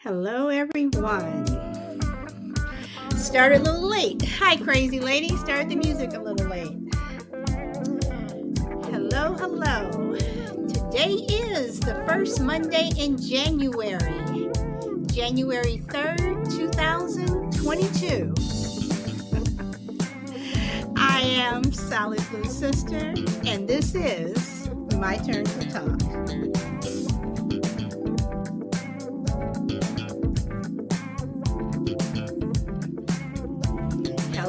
Hello, everyone. Started a little late. Hi, crazy lady. Started the music a little late. Hello, hello. Today is the first Monday in January, January 3rd, 2022. I am Solid Blue Sister, and this is my turn to talk.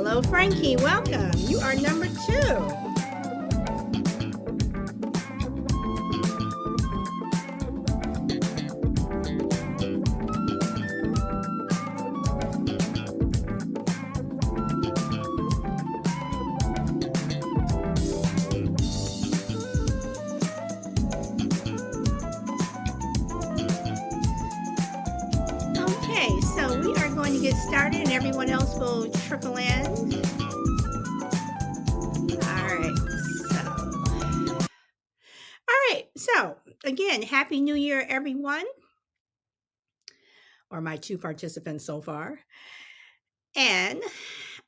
Hello, Frankie. Welcome. You are number 2. Okay, so we are going to get started and everyone else will trickle in. All right, so again, Happy New Year, everyone, or my 2 participants so far. And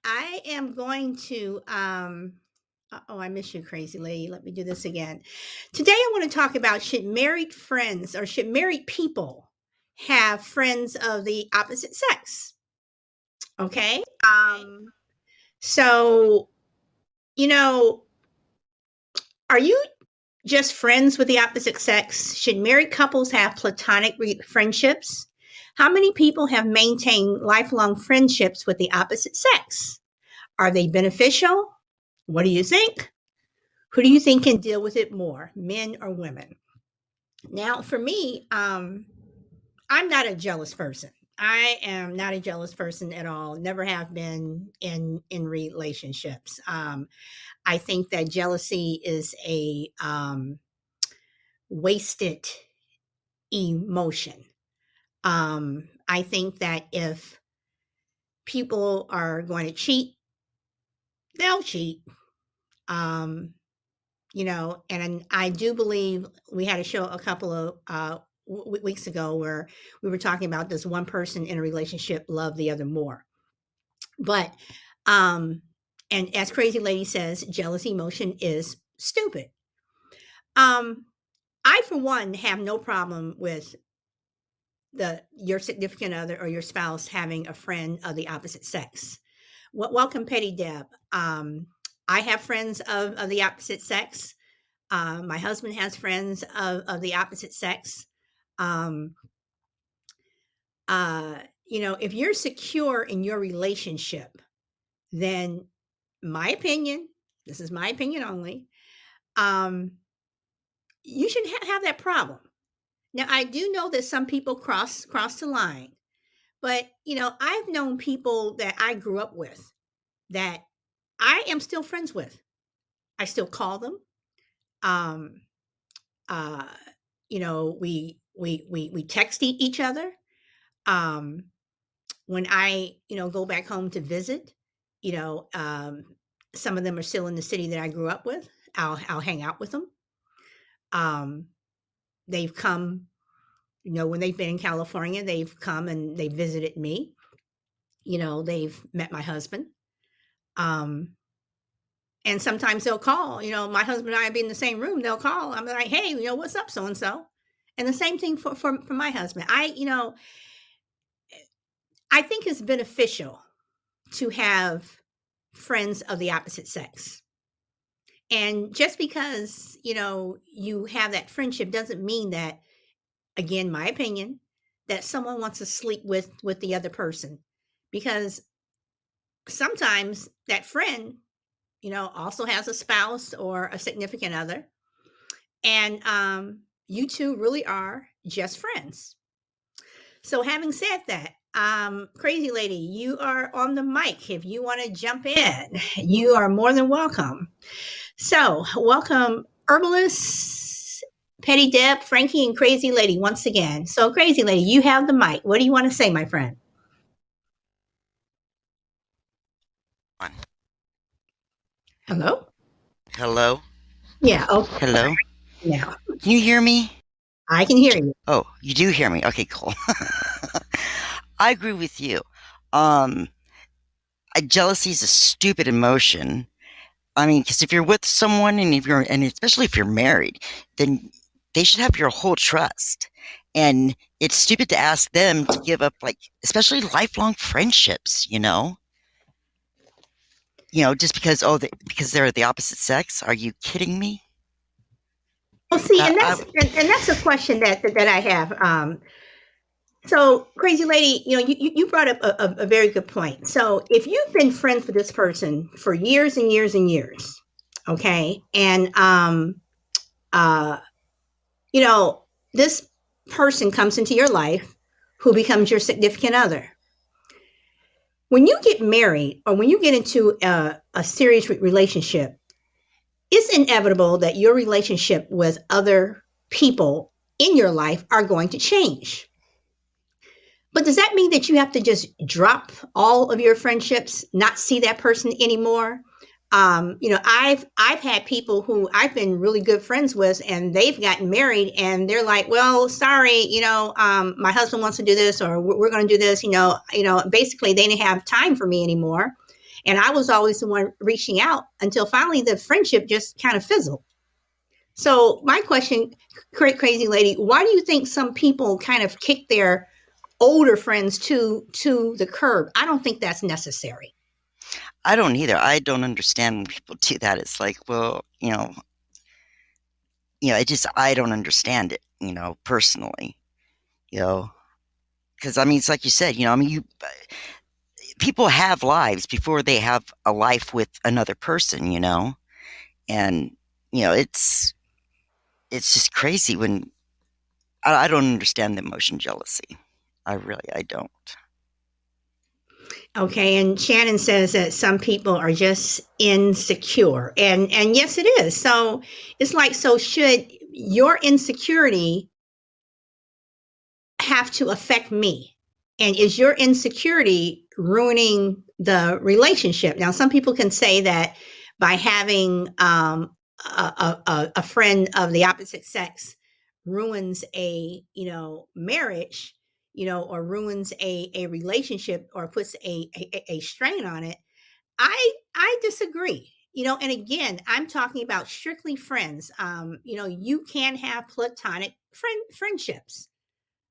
I am going to, I miss you, crazy lady. Let me do this again. Today, I want to talk about should married friends or should married people have friends of the opposite sex? Okay. So, you know, are you just friends with the opposite sex? Should married couples have platonic friendships? How many people have maintained lifelong friendships with the opposite sex? Are they beneficial? What do you think? Who do you think can deal with it more, men or women? Now, for me, I'm not a jealous person. I am not a jealous person at all. Never have been in relationships. I think that jealousy is a wasted emotion. I think that if people are going to cheat, they'll cheat. And I do believe we had a show a couple of weeks ago where we were talking about does one person in a relationship love the other more? But and as Crazy Lady says, jealous emotion is stupid. I for one have no problem with your significant other or your spouse having a friend of the opposite sex. Welcome, Petty Deb. I have friends of the opposite sex. My husband has friends of the opposite sex. If you're secure in your relationship, then my opinion, this is my opinion only, you shouldn't have that problem. Now, I do know that some people cross the line, but I've known people that I grew up with that I am still friends with. I still call them. Uh, we text each other. When I go back home to visit, some of them are still in the city that I grew up with. I'll hang out with them. They've come, when they've been in California, they've come and they visited me. They've met my husband. And sometimes they'll call, my husband and I be in the same room. They'll call. I'm like, hey, what's up, so and so. And the same thing for my husband. I think it's beneficial to have friends of the opposite sex. And just because, you have that friendship doesn't mean that, again, my opinion, that someone wants to sleep with the other person. Because sometimes that friend, also has a spouse or a significant other. And you two really are just friends. So having said that, Crazy Lady, you are on the mic. If you want to jump in, you are more than welcome. So welcome, Herbalist, Petty Deb, Frankie, and Crazy Lady once again. So Crazy Lady, you have the mic. What do you want to say, my friend? Hello? Hello? Yeah, okay. Hello? Now, Can you hear me? I can hear you. Oh, you do hear me. Okay, cool. I agree with you. Um, Jealousy is a stupid emotion. I mean, because if you're with someone and especially if you're married, then they should have your whole trust. And it's stupid to ask them to give up, like, especially lifelong friendships, just because, because they're the opposite sex. Are you kidding me? Well, see, That, and I, and that's a question that I have. So, crazy lady, you brought up a very good point. So, if you've been friends with this person for years and years and years, okay, and uh, you know, this person comes into your life who becomes your significant other. When you get married or when you get into a serious relationship, it's inevitable that your relationship with other people in your life are going to change. But does that mean that you have to just drop all of your friendships, not see that person anymore? I've had people who I've been really good friends with, and they've gotten married, and they're like, "Well, sorry, my husband wants to do this, or we're going to do this." Basically, they didn't have time for me anymore, and I was always the one reaching out until finally the friendship just kind of fizzled. So, my question, crazy lady, why do you think some people kind of kick their older friends to the curb? I don't think that's necessary. I don't either. I don't understand when people do that. It's like, well, I don't understand it, personally, you know, because I mean, it's like you said, I mean, people have lives before they have a life with another person, and it's just crazy when I don't understand the emotion jealousy. I don't. Okay, and Shannon says that some people are just insecure. And yes it is. So it's like, so should your insecurity have to affect me? And is your insecurity ruining the relationship? Now, some people can say that by having a friend of the opposite sex ruins a marriage, or ruins a relationship, or puts a strain on it. I disagree. And again, I'm talking about strictly friends. You can have platonic friendships.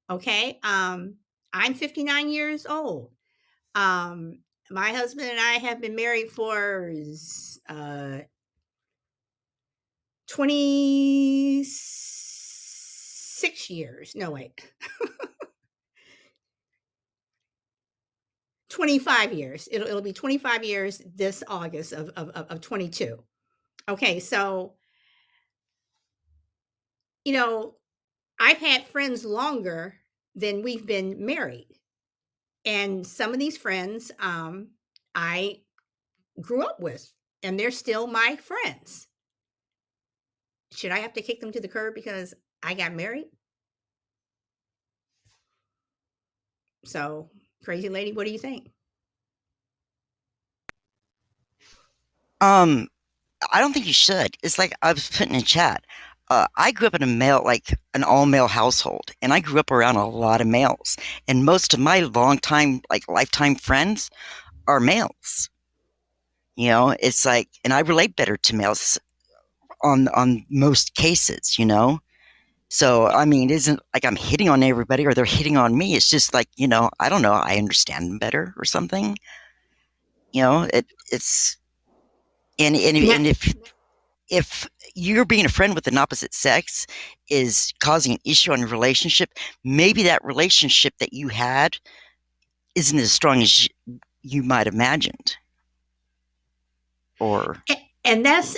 Okay. I'm 59 years old. Um, my husband and I have been married for 26 years. No, wait, 25 years. It'll be 25 years this August of 22. Okay. So, you know, I've had friends longer than we've been married. And some of these friends I grew up with, and they're still my friends. Should I have to kick them to the curb because I got married? So, crazy lady, what do you think? Um, I don't think you should. It's like I was putting in chat. I grew up in like an all male household, and I grew up around a lot of males. And most of my long time, like lifetime friends are males. It's like, and I relate better to males on most cases. So I mean, it isn't like I'm hitting on everybody or they're hitting on me. It's just like, I don't know. I understand them better or something. It's Now, and if you're being a friend with an opposite sex is causing an issue on your relationship, maybe that relationship that you had isn't as strong as you might have imagined. Or, and that's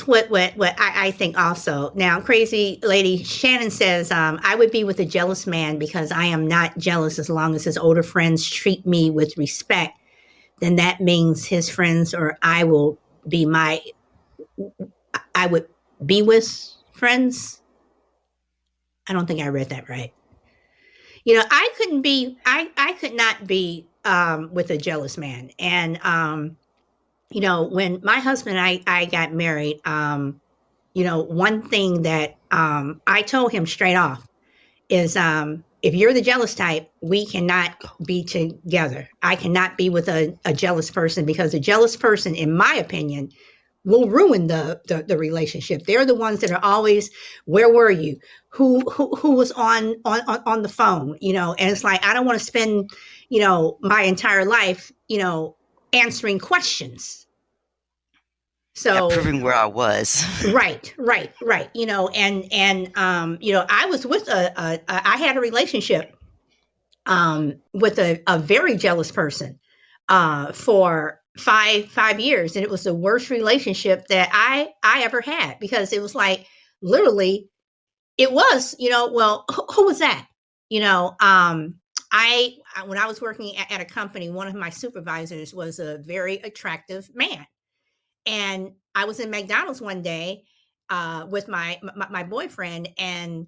what I think also. Now, crazy lady Shannon says, I would be with a jealous man because I am not jealous as long as his older friends treat me with respect. Then that means his friends or be my I would be with friends. I don't think I read that right. I could not be with a jealous man. And when my husband and I got married, one thing that I told him straight off is, if you're the jealous type, we cannot be together. I cannot be with a jealous person because a jealous person, in my opinion, will ruin the relationship. They're the ones that are always, where were you? Who was on the phone? You know, and it's like I don't want to spend, my entire life, answering questions. Yeah, So proving where I was. right, right, right. I was with I had a relationship with a very jealous person for five years, and it was the worst relationship that I ever had because it was like literally it was well who was that you know when I was working at a company, one of my supervisors was a very attractive man, and I was in McDonald's one day with my boyfriend, and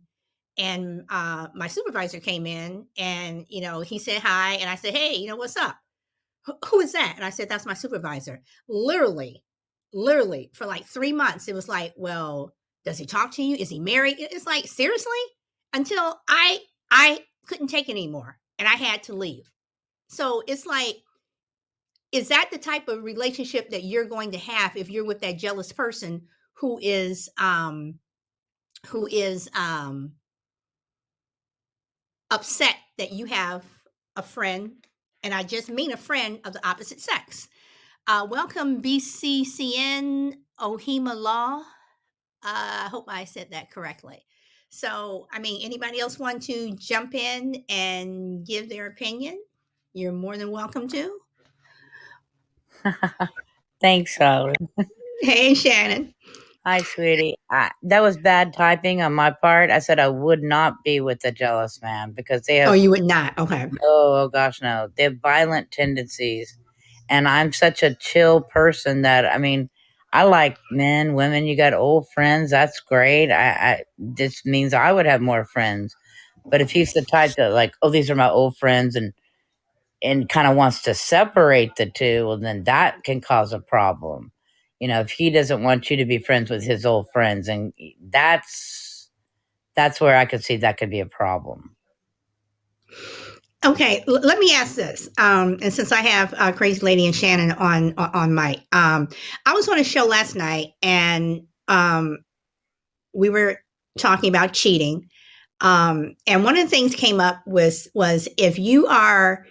my supervisor came in, and he said hi, and I said, hey, what's up? Who is that? And I said, that's my supervisor. Literally for like 3 months it was like, well, does he talk to you? Is he married? It's like, seriously? Until I couldn't take it anymore and I had to leave. So it's like, is that the type of relationship that you're going to have if you're with that jealous person who is upset that you have a friend, and I just mean a friend of the opposite sex? Welcome, BCCN Ohima Law. I hope I said that correctly. So, I mean, anybody else want to jump in and give their opinion? You're more than welcome to. Thanks, Howard. Hey, Shannon. Hi, sweetie. That was bad typing on my part. I said I would not be with a jealous man because they Oh, have, you would not. Okay. oh gosh, no. They have violent tendencies. And I'm such a chill person that, I mean, I like men, women. You got old friends. That's great. This means I would have more friends. But if he's the type that, like, oh, these are my old friends, and kind of wants to separate the two, well, then that can cause a problem. If he doesn't want you to be friends with his old friends, and that's where I could see that could be a problem. Okay, let me ask this. And since I have Crazy Lady and Shannon on mic, I was on a show last night, and we were talking about cheating. And one of the things came up was if you are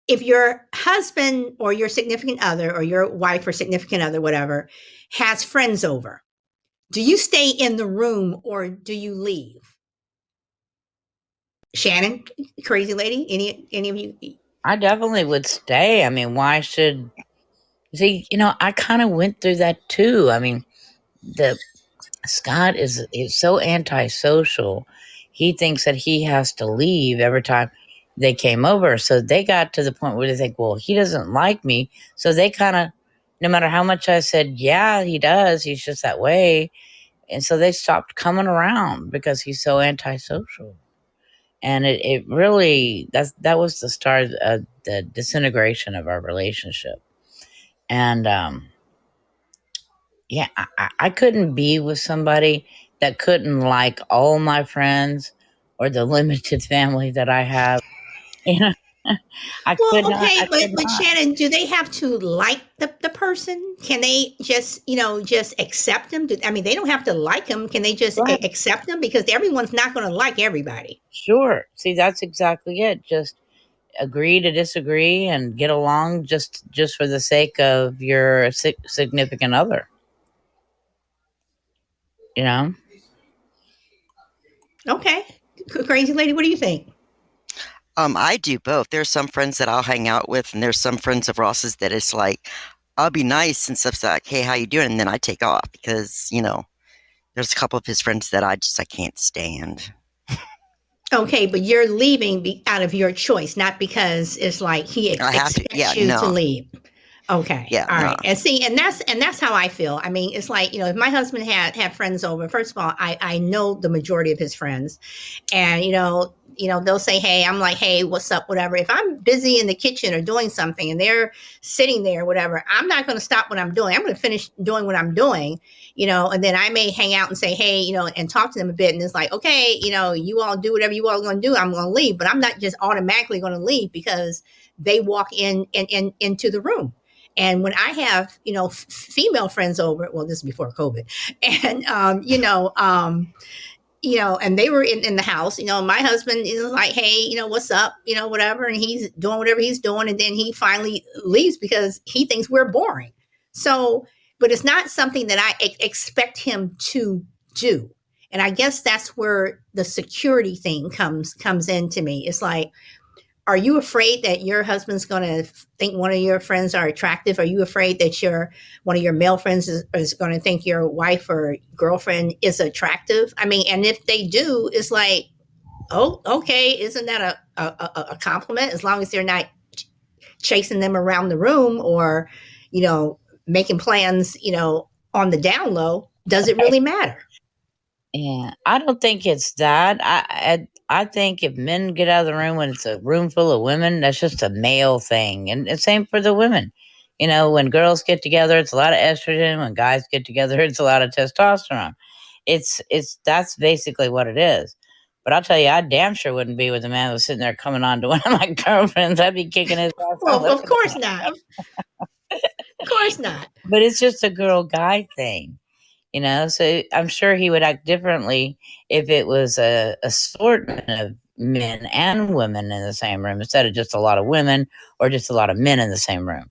if your husband or your significant other or your wife or significant other, whatever, has friends over, do you stay in the room or do you leave? Shannon, Crazy Lady, any of you? I definitely would stay. I mean, why should see? I kind of went through that too. I mean, the Scott is so antisocial. He thinks that he has to leave every time they came over. So they got to the point where they think, well, he doesn't like me. So they kind of, no matter how much I said, yeah, he does. He's just that way. And so they stopped coming around because he's so antisocial. And it really, that was the start of the disintegration of our relationship. And, yeah, I couldn't be with somebody that couldn't like all my friends or the limited family that I have. You know, I Well, could not. I okay, but could not. Shannon, do they have to like the person? Can they just just accept them? I mean, they don't have to like them. Can they just Right. accept them? Because everyone's not going to like everybody. Sure. See, that's exactly it. Just agree to disagree and get along just for the sake of your significant other. You know. Okay, Crazy Lady, what do you think? I do both. There's some friends that I'll hang out with, and there's some friends of Ross's that it's like, I'll be nice and stuff like, hey, how you doing? And then I take off because, there's a couple of his friends that I can't stand. Okay, but you're leaving out of your choice, not because it's like he I have to, yeah, expects you to no. leave. Okay, Yeah, all no. right, and see, and that's how I feel. I mean, it's like, if my husband had friends over, first of all, I know the majority of his friends, and they'll say, "Hey," I'm like, "Hey, what's up?" Whatever. If I'm busy in the kitchen or doing something, and they're sitting there, whatever, I'm not going to stop what I'm doing. I'm going to finish doing what I'm doing, and then I may hang out and say, "Hey," and talk to them a bit, and it's like, okay, you all do whatever you all going to do. I'm going to leave, but I'm not just automatically going to leave because they walk in into the room. And when I have, female friends over, well, this is before COVID, and and they were in the house, my husband is like, hey, what's up, whatever, and he's doing whatever he's doing, and then he finally leaves because he thinks we're boring. So, but it's not something that I expect him to do. And I guess that's where the security thing comes into me. It's like, are you afraid that your husband's going to think one of your friends are attractive? Are you afraid that one of your male friends is going to think your wife or girlfriend is attractive? I mean, and if they do, it's like, oh, okay, isn't that a compliment? As long as they're not chasing them around the room or, making plans, on the down low, does it really matter? Yeah, I don't think it's that. I think if men get out of the room when it's a room full of women, that's just a male thing, and the same for the women. When girls get together, it's a lot of estrogen. When guys get together, it's a lot of testosterone. It's that's basically what it is. But I'll tell you, I damn sure wouldn't be with a man who was sitting there coming on to one of my girlfriends. I'd be kicking his ass out Well, of looking course at him. not. Of course not. But it's just a girl guy thing. So I'm sure he would act differently if it was a assortment of men and women in the same room instead of just a lot of women or just a lot of men in the same room.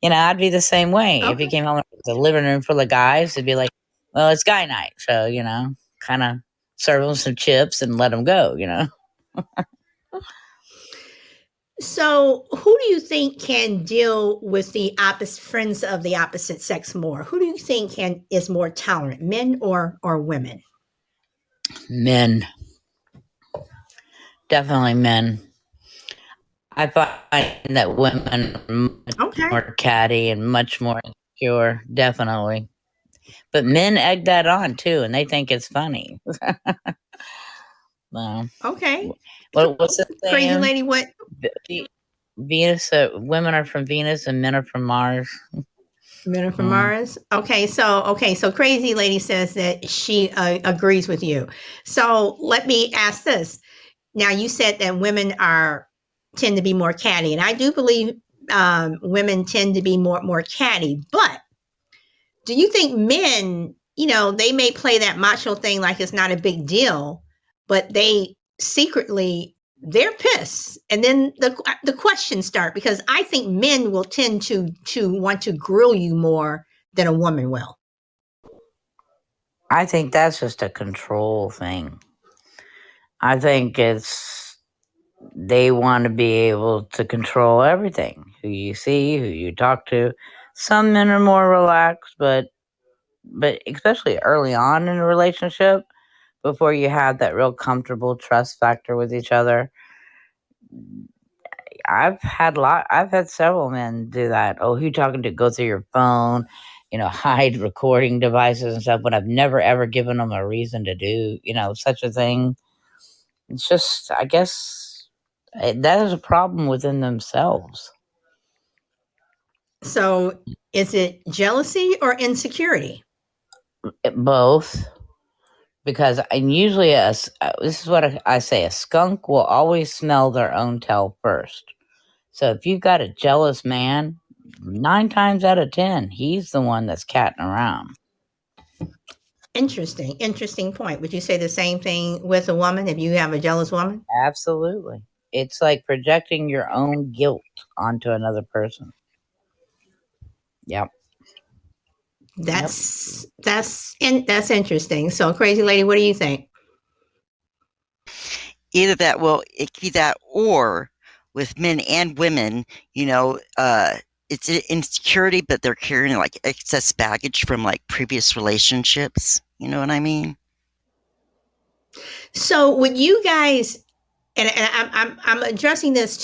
I'd be the same way. If he Okay. came home with the living room full of guys, it'd be like, well, it's guy night. So, kind of serve them some chips and let them go. So, who do you think can deal with the opposite friends of the opposite sex more? Who do you think is more tolerant, men or women? Men, definitely men. I find that women are much Okay. more catty and much more insecure, definitely. But men egg that on too, and they think it's funny. Well, Okay. what's the Crazy saying? lady, what? Venus, women are from Venus and men are from Mars. Men are from Mm. Mars. Okay, so crazy lady says that she agrees with you. So let me ask this. Now you said that women tend to be more catty, and I do believe women tend to be more catty. But do you think men, they may play that macho thing like it's not a big deal, but they secretly they're pissed, and then the questions start because I think men will tend to want to grill you more than a woman will. I think that's just a control thing. I think they want to be able to control everything who you see, who you talk to. Some men are more relaxed, but especially early on in a relationship, before you have that real comfortable trust factor with each other. I've had several men do that. Oh, who you talking to? Go through your phone, hide recording devices and stuff. But I've never ever given them a reason to do, such a thing. It's just, I guess, that is a problem within themselves. So is it jealousy or insecurity? Both, because and usually this is what I say: a skunk will always smell their own tail first. So if you've got a jealous man, 9 times out of 10, he's the one that's catting around. Interesting point. Would you say the same thing with a woman if you have a jealous woman? Absolutely. It's like projecting your own guilt onto another person. Yep. Yep. That's interesting. So, crazy lady, what do you think? Either that, well, it could be that, or with men and women, it's an insecurity, but they're carrying like excess baggage from like previous relationships. You know what I mean? So, would you guys, and I'm addressing this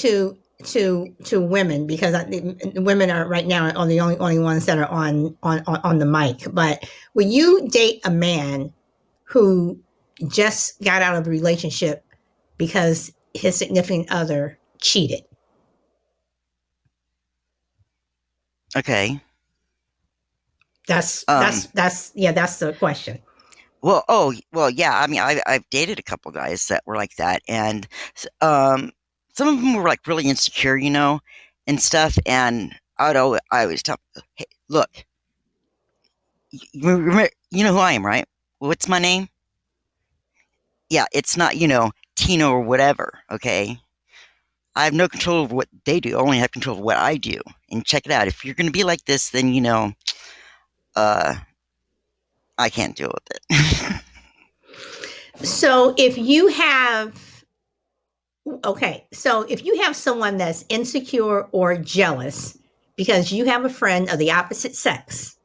to women because the women are right now are the only ones that are on the mic. But will you date a man who just got out of a relationship because his significant other cheated? Okay. That's the question. Well, yeah. I mean, I've dated a couple guys that were like that, and some of them were like really insecure, and stuff. And I always tell, hey, look, you know who I am, right? What's my name? Yeah, it's not, Tino or whatever. Okay, I have no control over what they do. I only have control of what I do. And check it out. If you're going to be like this, then uh, I can't deal with it. So if you have Okay, so if you have someone that's insecure or jealous because you have a friend of the opposite sex,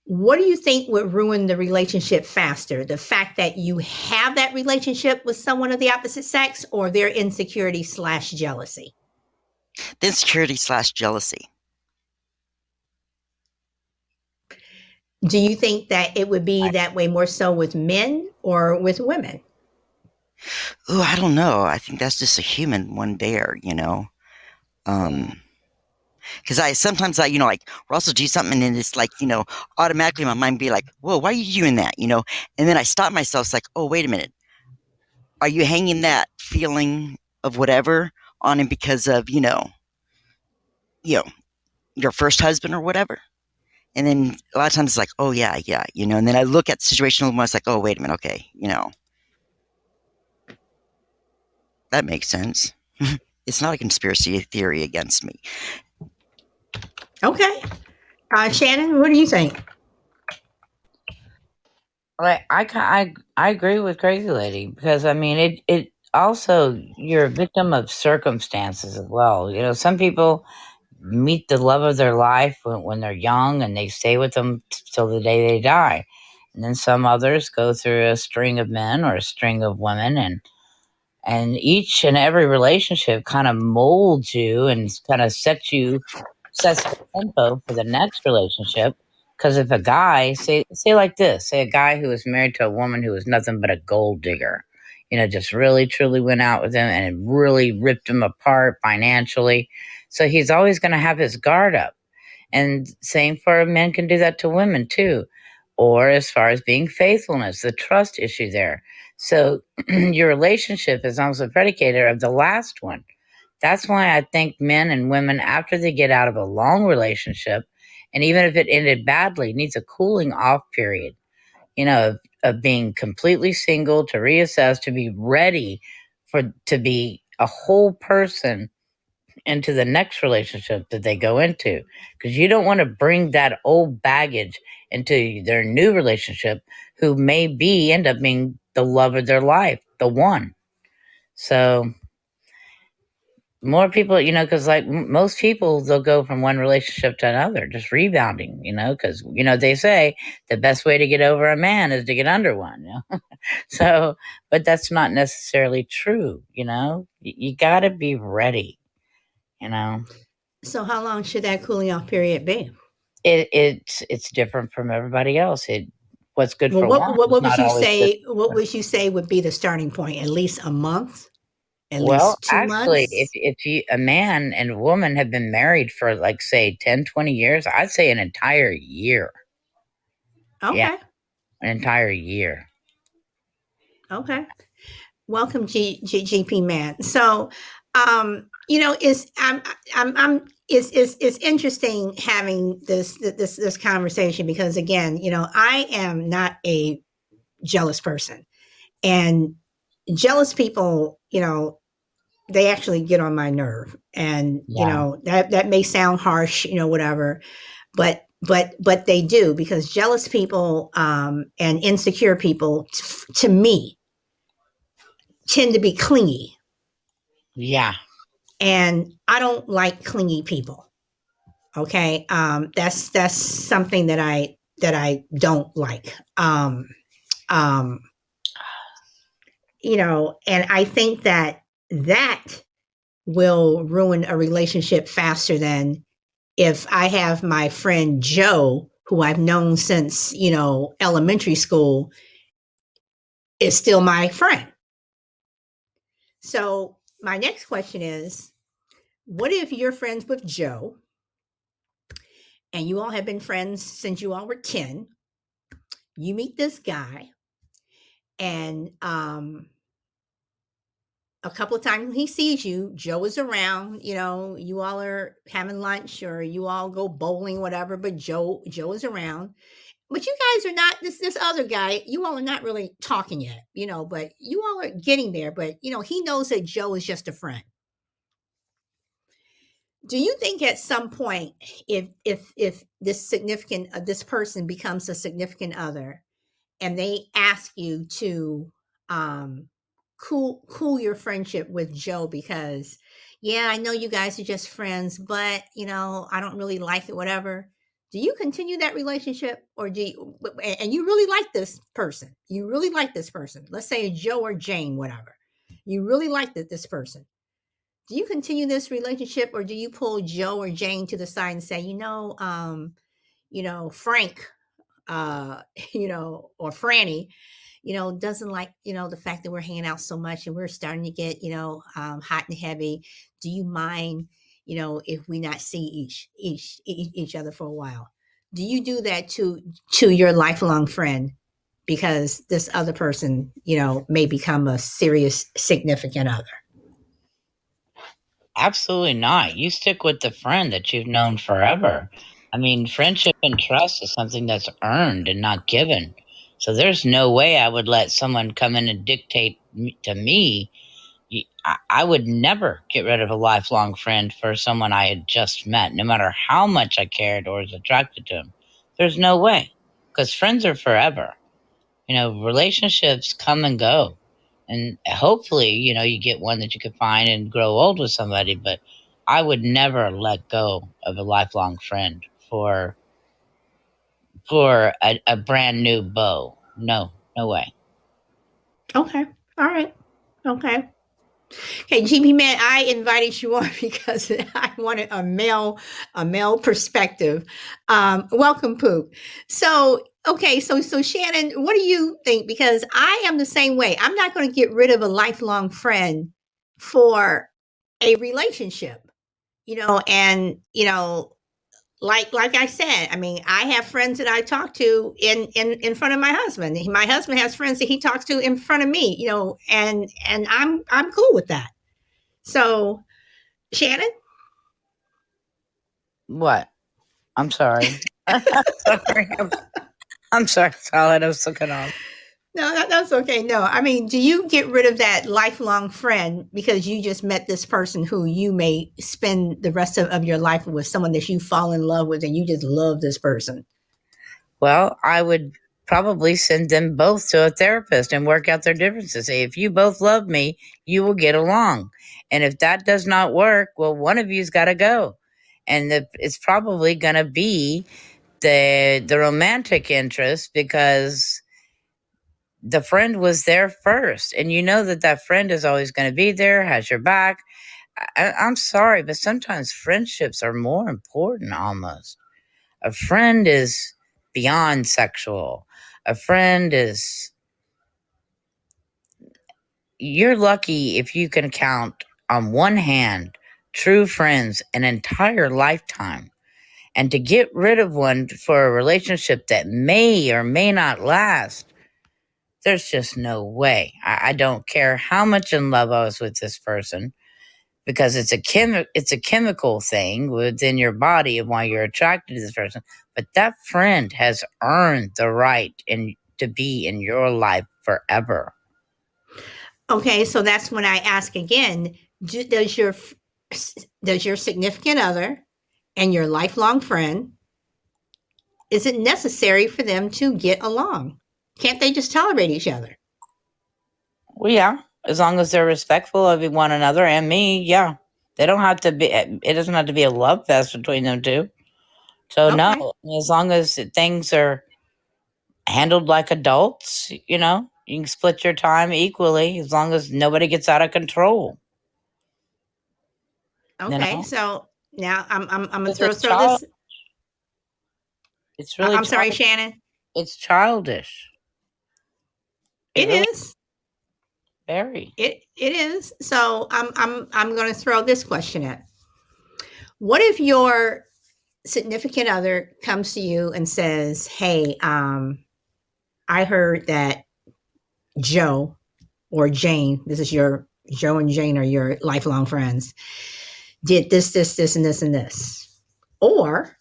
what do you think would ruin the relationship faster? The fact that you have that relationship with someone of the opposite sex or their insecurity slash jealousy? The insecurity/jealousy. Do you think that it would be that way more so with men or with women? Oh, I don't know. I think that's just a human one there. Um, because I sometimes like Russell do something and it's like, automatically my mind be like, whoa, why are you doing that? And then I stop myself. It's like, oh, wait a minute. Are you hanging that feeling of whatever on him because of, you know, your first husband or whatever? And then a lot of times it's like, oh yeah, yeah, and then I look at the situation a little more, it's like, oh, wait a minute, okay, that makes sense. It's not a conspiracy theory against me. Okay. Shannon, what do you think? Like I agree with Crazy Lady because I mean it also you're a victim of circumstances as well. You know, some people meet the love of their life when they're young and they stay with them till the day they die. And then some others go through a string of men or a string of women, and each and every relationship kind of molds you and kind of sets the tempo for the next relationship. Because if a guy say like this, say a guy who was married to a woman who was nothing but a gold digger, just really truly went out with him and it really ripped him apart financially. So he's always going to have his guard up. And same for men can do that to women too. Or as far as being faithfulness, the trust issue there. So your relationship is almost a predicator of the last one. That's why I think men and women, after they get out of a long relationship, and even if it ended badly, needs a cooling off period, of being completely single to reassess, to be ready to be a whole person into the next relationship that they go into. Because you don't want to bring that old baggage into their new relationship, who may end up being the love of their life, the one. So more people, because like most people, they'll go from one relationship to another, just rebounding, because, they say the best way to get over a man is to get under one. So, but that's not necessarily true. You got to be ready, you know. So how long should that cooling off period be? It's different from everybody else. What's good Well, for what one what is what would not you always good say? for What another. would you say would be the starting point? At least a month? At Well, least two actually, if months? a man and a woman have been married for like say 10, 20 years, I'd say an entire year. Yeah, Okay. an entire year. Okay. Welcome, GP man. So, it's it's interesting having this conversation because again, I am not a jealous person, and jealous people, they actually get on my nerve, and Yeah. that may sound harsh, whatever, but they do because jealous people and insecure people, to me, tend to be clingy. Yeah. And I don't like clingy people. Okay. That's something that I don't like. Um, and I think that will ruin a relationship faster than if I have my friend Joe, who I've known since, elementary school, is still my friend. So, my next question is, what if you're friends with Joe and you all have been friends since you all were 10? You meet this guy, and a couple of times when he sees you, Joe is around, you all are having lunch or you all go bowling, whatever, but Joe is around. But you guys are not this other guy, you all are not really talking yet, but you all are getting there. But he knows that Joe is just a friend. Do you think at some point, if this person becomes a significant other, and they ask you to um cool your friendship with Joe because, yeah, I know you guys are just friends, but I don't really like it, whatever. Do you continue that relationship, or do you, and you really like this person? You really like this person. Let's say Joe or Jane, whatever. You really like this person. Do you continue this relationship, or do you pull Joe or Jane to the side and say, Frank, uh, or Franny, doesn't like, the fact that we're hanging out so much and we're starting to get, hot and heavy. Do you mind, if we not see each other for a while? Do you do that to your lifelong friend because this other person, may become a serious significant other? Absolutely not. You stick with the friend that you've known forever. I mean, friendship and trust is something that's earned and not given. So there's no way I would let someone come in and dictate to me. I would never get rid of a lifelong friend for someone I had just met, no matter how much I cared or was attracted to him. There's no way, because friends are forever. Relationships come and go. And hopefully, you get one that you can find and grow old with somebody. But I would never let go of a lifelong friend for a brand new beau. No, no way. Okay. All right. Okay. Hey, GB man, I invited you on because I wanted a male perspective. Welcome, Poop. So, okay, so Shannon, what do you think? Because I am the same way. I'm not going to get rid of a lifelong friend for a relationship, and like I said, I mean, I have friends that I talk to in front of my husband. My husband has friends that he talks to in front of me, and I'm cool with that. So, Shannon? What? I'm sorry. Sorry. I'm sorry, Solid. I was looking off. No, that's okay. No, I mean, do you get rid of that lifelong friend because you just met this person who you may spend the rest of your life with, someone that you fall in love with and you just love this person? Well, I would probably send them both to a therapist and work out their differences. Say, if you both love me, you will get along. And if that does not work, well, one of you's got to go. And it's probably going to be the romantic interest, because the friend was there first. And you know that friend is always going to be there, has your back. I'm sorry, but sometimes friendships are more important almost. A friend is beyond sexual. A friend is, you're lucky if you can count on one hand true friends an entire lifetime. And to get rid of one for a relationship that may or may not last, there's just no way. I don't care how much in love I was with this person, because it's a chemical thing within your body of why you're attracted to this person. But that friend has earned the right to be in your life forever. Okay, so that's when I ask again, does your significant other and your lifelong friend, is it necessary for them to get along? Can't they just tolerate each other? Well, yeah, as long as they're respectful of one another and me, yeah. They don't have to be. It doesn't have to be a love fest between them two. So no, Okay. as long as things are handled like adults, you can split your time equally as long as nobody gets out of control. You Okay, know, so now I'm gonna because throw this. it's really I'm sorry, Shannon. it's childish. It It really is. very. It is. So I'm going to throw this question at. What if your significant other comes to you and says, "Hey, I heard that Joe or Jane, this is your Joe and Jane are your lifelong friends, did this, and this, and this," or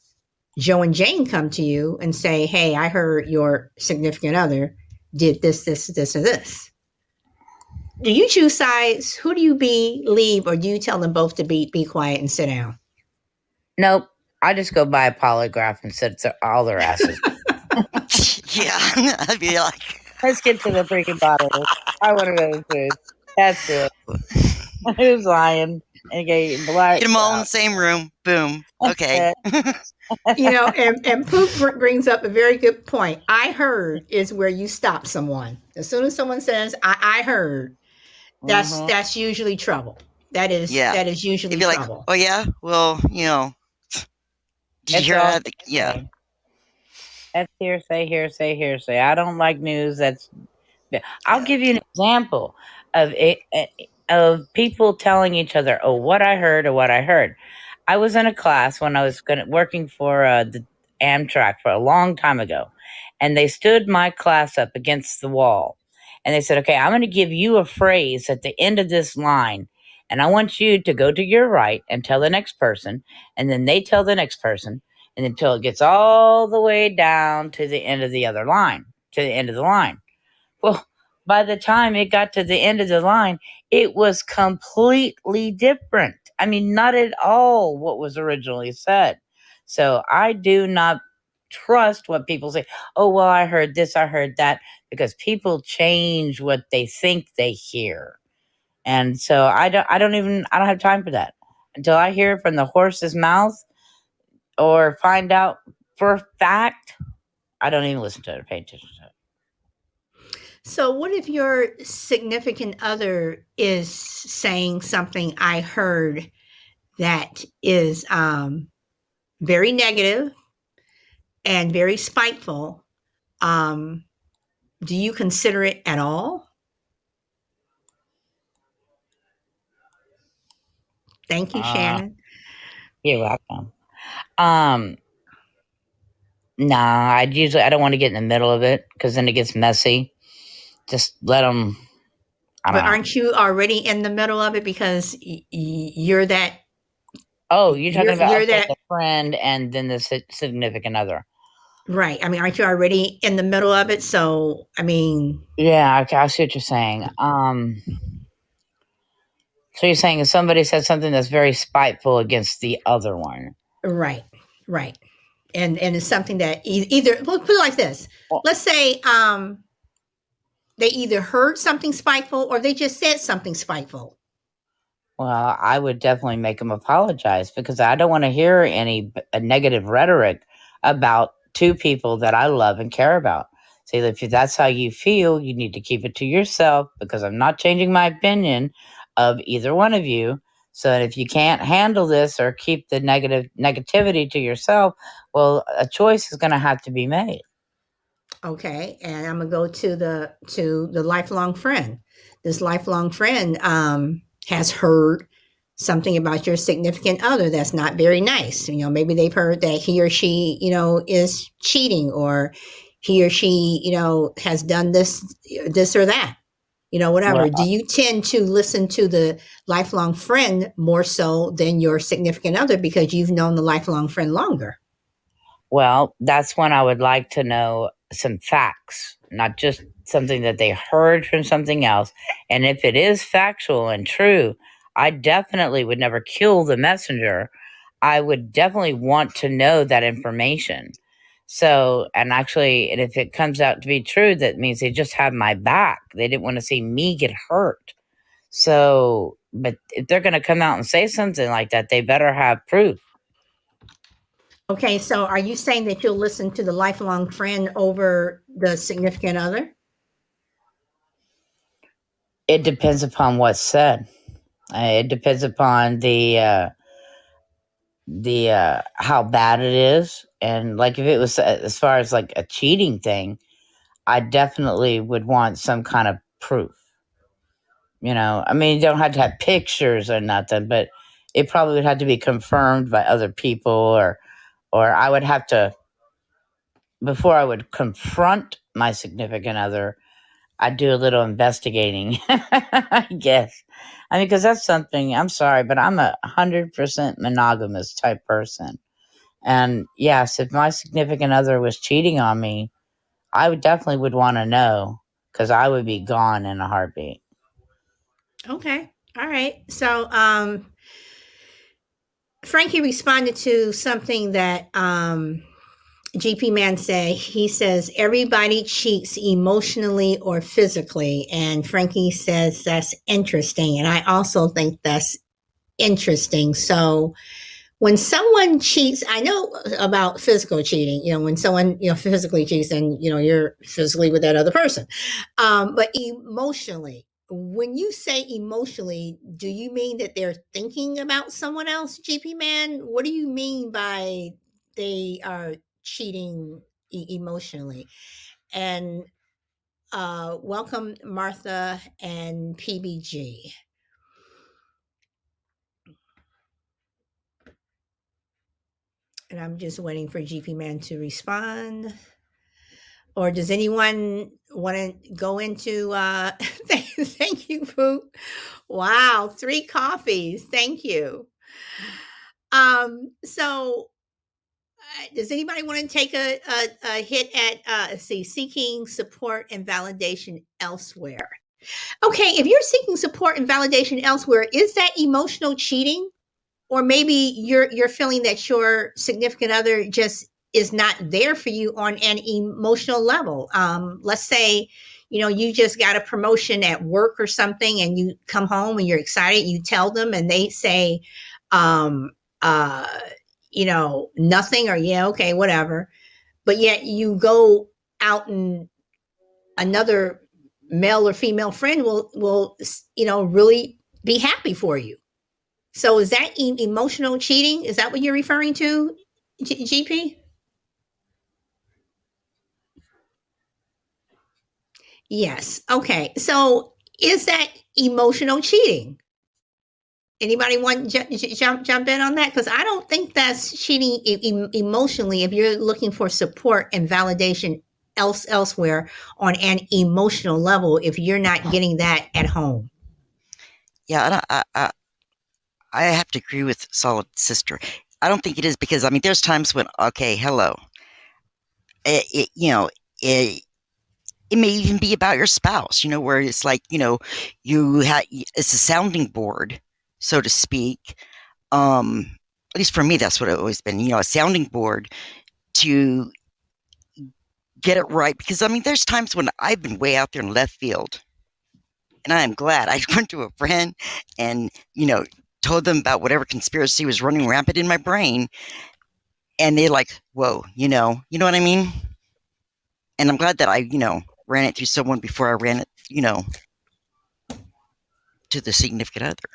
Joe and Jane come to you and say, "Hey, I heard your significant other did this, and this." Do you choose sides? Who do you believe, or do you tell them both to be quiet and sit down? Nope. I just go buy a polygraph and sit all their asses. Yeah, I'd be like, Let's get to the freaking bottom of this. I want to know the truth. That's it. Who's lying? Okay, black. get them all in the same room. Boom. That's Okay. it. And Poop brings up a very good point. I heard is where you stop someone. As soon as someone says, I heard, Mm-hmm. that's usually trouble. That is Yeah. that is It'd usually be like, trouble. oh yeah, well, did you It's hear all that? Yeah. hearsay. That's hearsay, hearsay, hearsay. I don't like news that's. I'll Yeah. give you an example of it, of people telling each other, "Oh, what I heard or what I heard." I was in a class when I was working for the Amtrak for a long time ago, and they stood my class up against the wall, and they said, "Okay, I'm going to give you a phrase at the end of this line, and I want you to go to your right and tell the next person, and then they tell the next person, and until it gets all the way down to the end of the other line, to the end of the line." Well, by the time it got to the end of the line, it was completely different. I mean, not at all what was originally said. So I do not trust what people say. Oh, well, I heard this, I heard that, because people change what they think they hear. And so I don't have time for that. Until I hear it from the horse's mouth or find out for a fact, I don't even listen to it or pay attention to it. So what if your significant other is saying something I heard that is very negative and very spiteful? Um, do you consider it at all? Thank you, Uh, Shannon. you're welcome. Um, Nah, I don't want to get in the middle of it because then it gets messy. Just let them. I don't But know. aren't you already in the middle of it because you're that Oh, you're talking about, you're okay, that the friend and then the significant other. right? I mean, aren't you already in the middle of it? So, I mean, Yeah, okay, I see what you're saying. So you're saying if somebody says something that's very spiteful against the other one. right, right, and it's something that either we'll put it like this. Well, Let's say they either heard something spiteful or they just said something spiteful. well, I would definitely make them apologize because I don't want to hear any negative rhetoric about two people that I love and care about. See, if that's how you feel, you need to keep it to yourself because I'm not changing my opinion of either one of you. So that if you can't handle this or keep the negativity to yourself, well, a choice is going to have to be made. Okay, and I'm gonna go to the lifelong friend. This lifelong friend has heard something about your significant other that's not very nice. You know, maybe they've heard that he or she, is cheating, or he or she, has done this or that. Well, Whatever. Do you tend to listen to the lifelong friend more so than your significant other because you've known the lifelong friend longer? Well, that's when I would like to know some facts, not just something that they heard from something else. And if it is factual and true, I definitely would never kill the messenger. I would definitely want to know that information. So, and actually, and if it comes out to be true, that means they just have my back. They didn't want to see me get hurt. So, but if they're going to come out and say something like that, they better have proof. Okay, so are you saying that you'll listen to the lifelong friend over the significant other? It depends upon what's said. It depends upon the how bad it is. And like if it was as far as like a cheating thing, I definitely would want some kind of proof. I mean, you don't have to have pictures or nothing, but it probably would have to be confirmed by other people, or I would have to, before I would confront my significant other, I'd do a little investigating, I guess. I mean, because that's something, I'm sorry, but I'm 100% monogamous type person. And yes, if my significant other was cheating on me, I would definitely would want to know, because I would be gone in a heartbeat. Okay. All right. So, Frankie responded to something that GP Man said. He says everybody cheats emotionally or physically, and Frankie says that's interesting, and I also think that's interesting. So, when someone cheats, I know about physical cheating. When someone physically cheats, and you're physically with that other person. But emotionally, when you say emotionally, do you mean that they're thinking about someone else, GP Man? What do you mean by they are cheating emotionally? And welcome, Martha and PBG. And I'm just waiting for GP Man to respond. Or does anyone want to go into thank you, Pooh. Wow, 3 coffees. Thank you. So does anybody want to take a hit at let's see, seeking support and validation elsewhere? Okay, if you're seeking support and validation elsewhere, is that emotional cheating? Or maybe you're feeling that your significant other just is not there for you on an emotional level. Let's say you just got a promotion at work or something, and you come home and you're excited. You tell them, and they say, um, uh, nothing, or yeah, okay, whatever. But yet you go out, and another male or female friend will really be happy for you. So is that emotional cheating? Is that what you're referring to, GP? Yes. Okay. So is that emotional cheating? Anybody want to jump in on that? Because I don't think that's cheating emotionally. If you're looking for support and validation elsewhere on an emotional level, if you're not getting that at home. Yeah, I have to agree with Solid Sister. I don't think it is, because I mean, there's times when, okay, hello, it it, it may even be about your spouse, where it's like, it's a sounding board, so to speak. At least for me, that's what it's always been, a sounding board to get it right. Because I mean, there's times when I've been way out there in left field, and I am glad I went to a friend and told them about whatever conspiracy was running rampant in my brain, and they're like, "Whoa, you know what I mean?" And I'm glad that I ran it through someone before I ran it, to the significant other.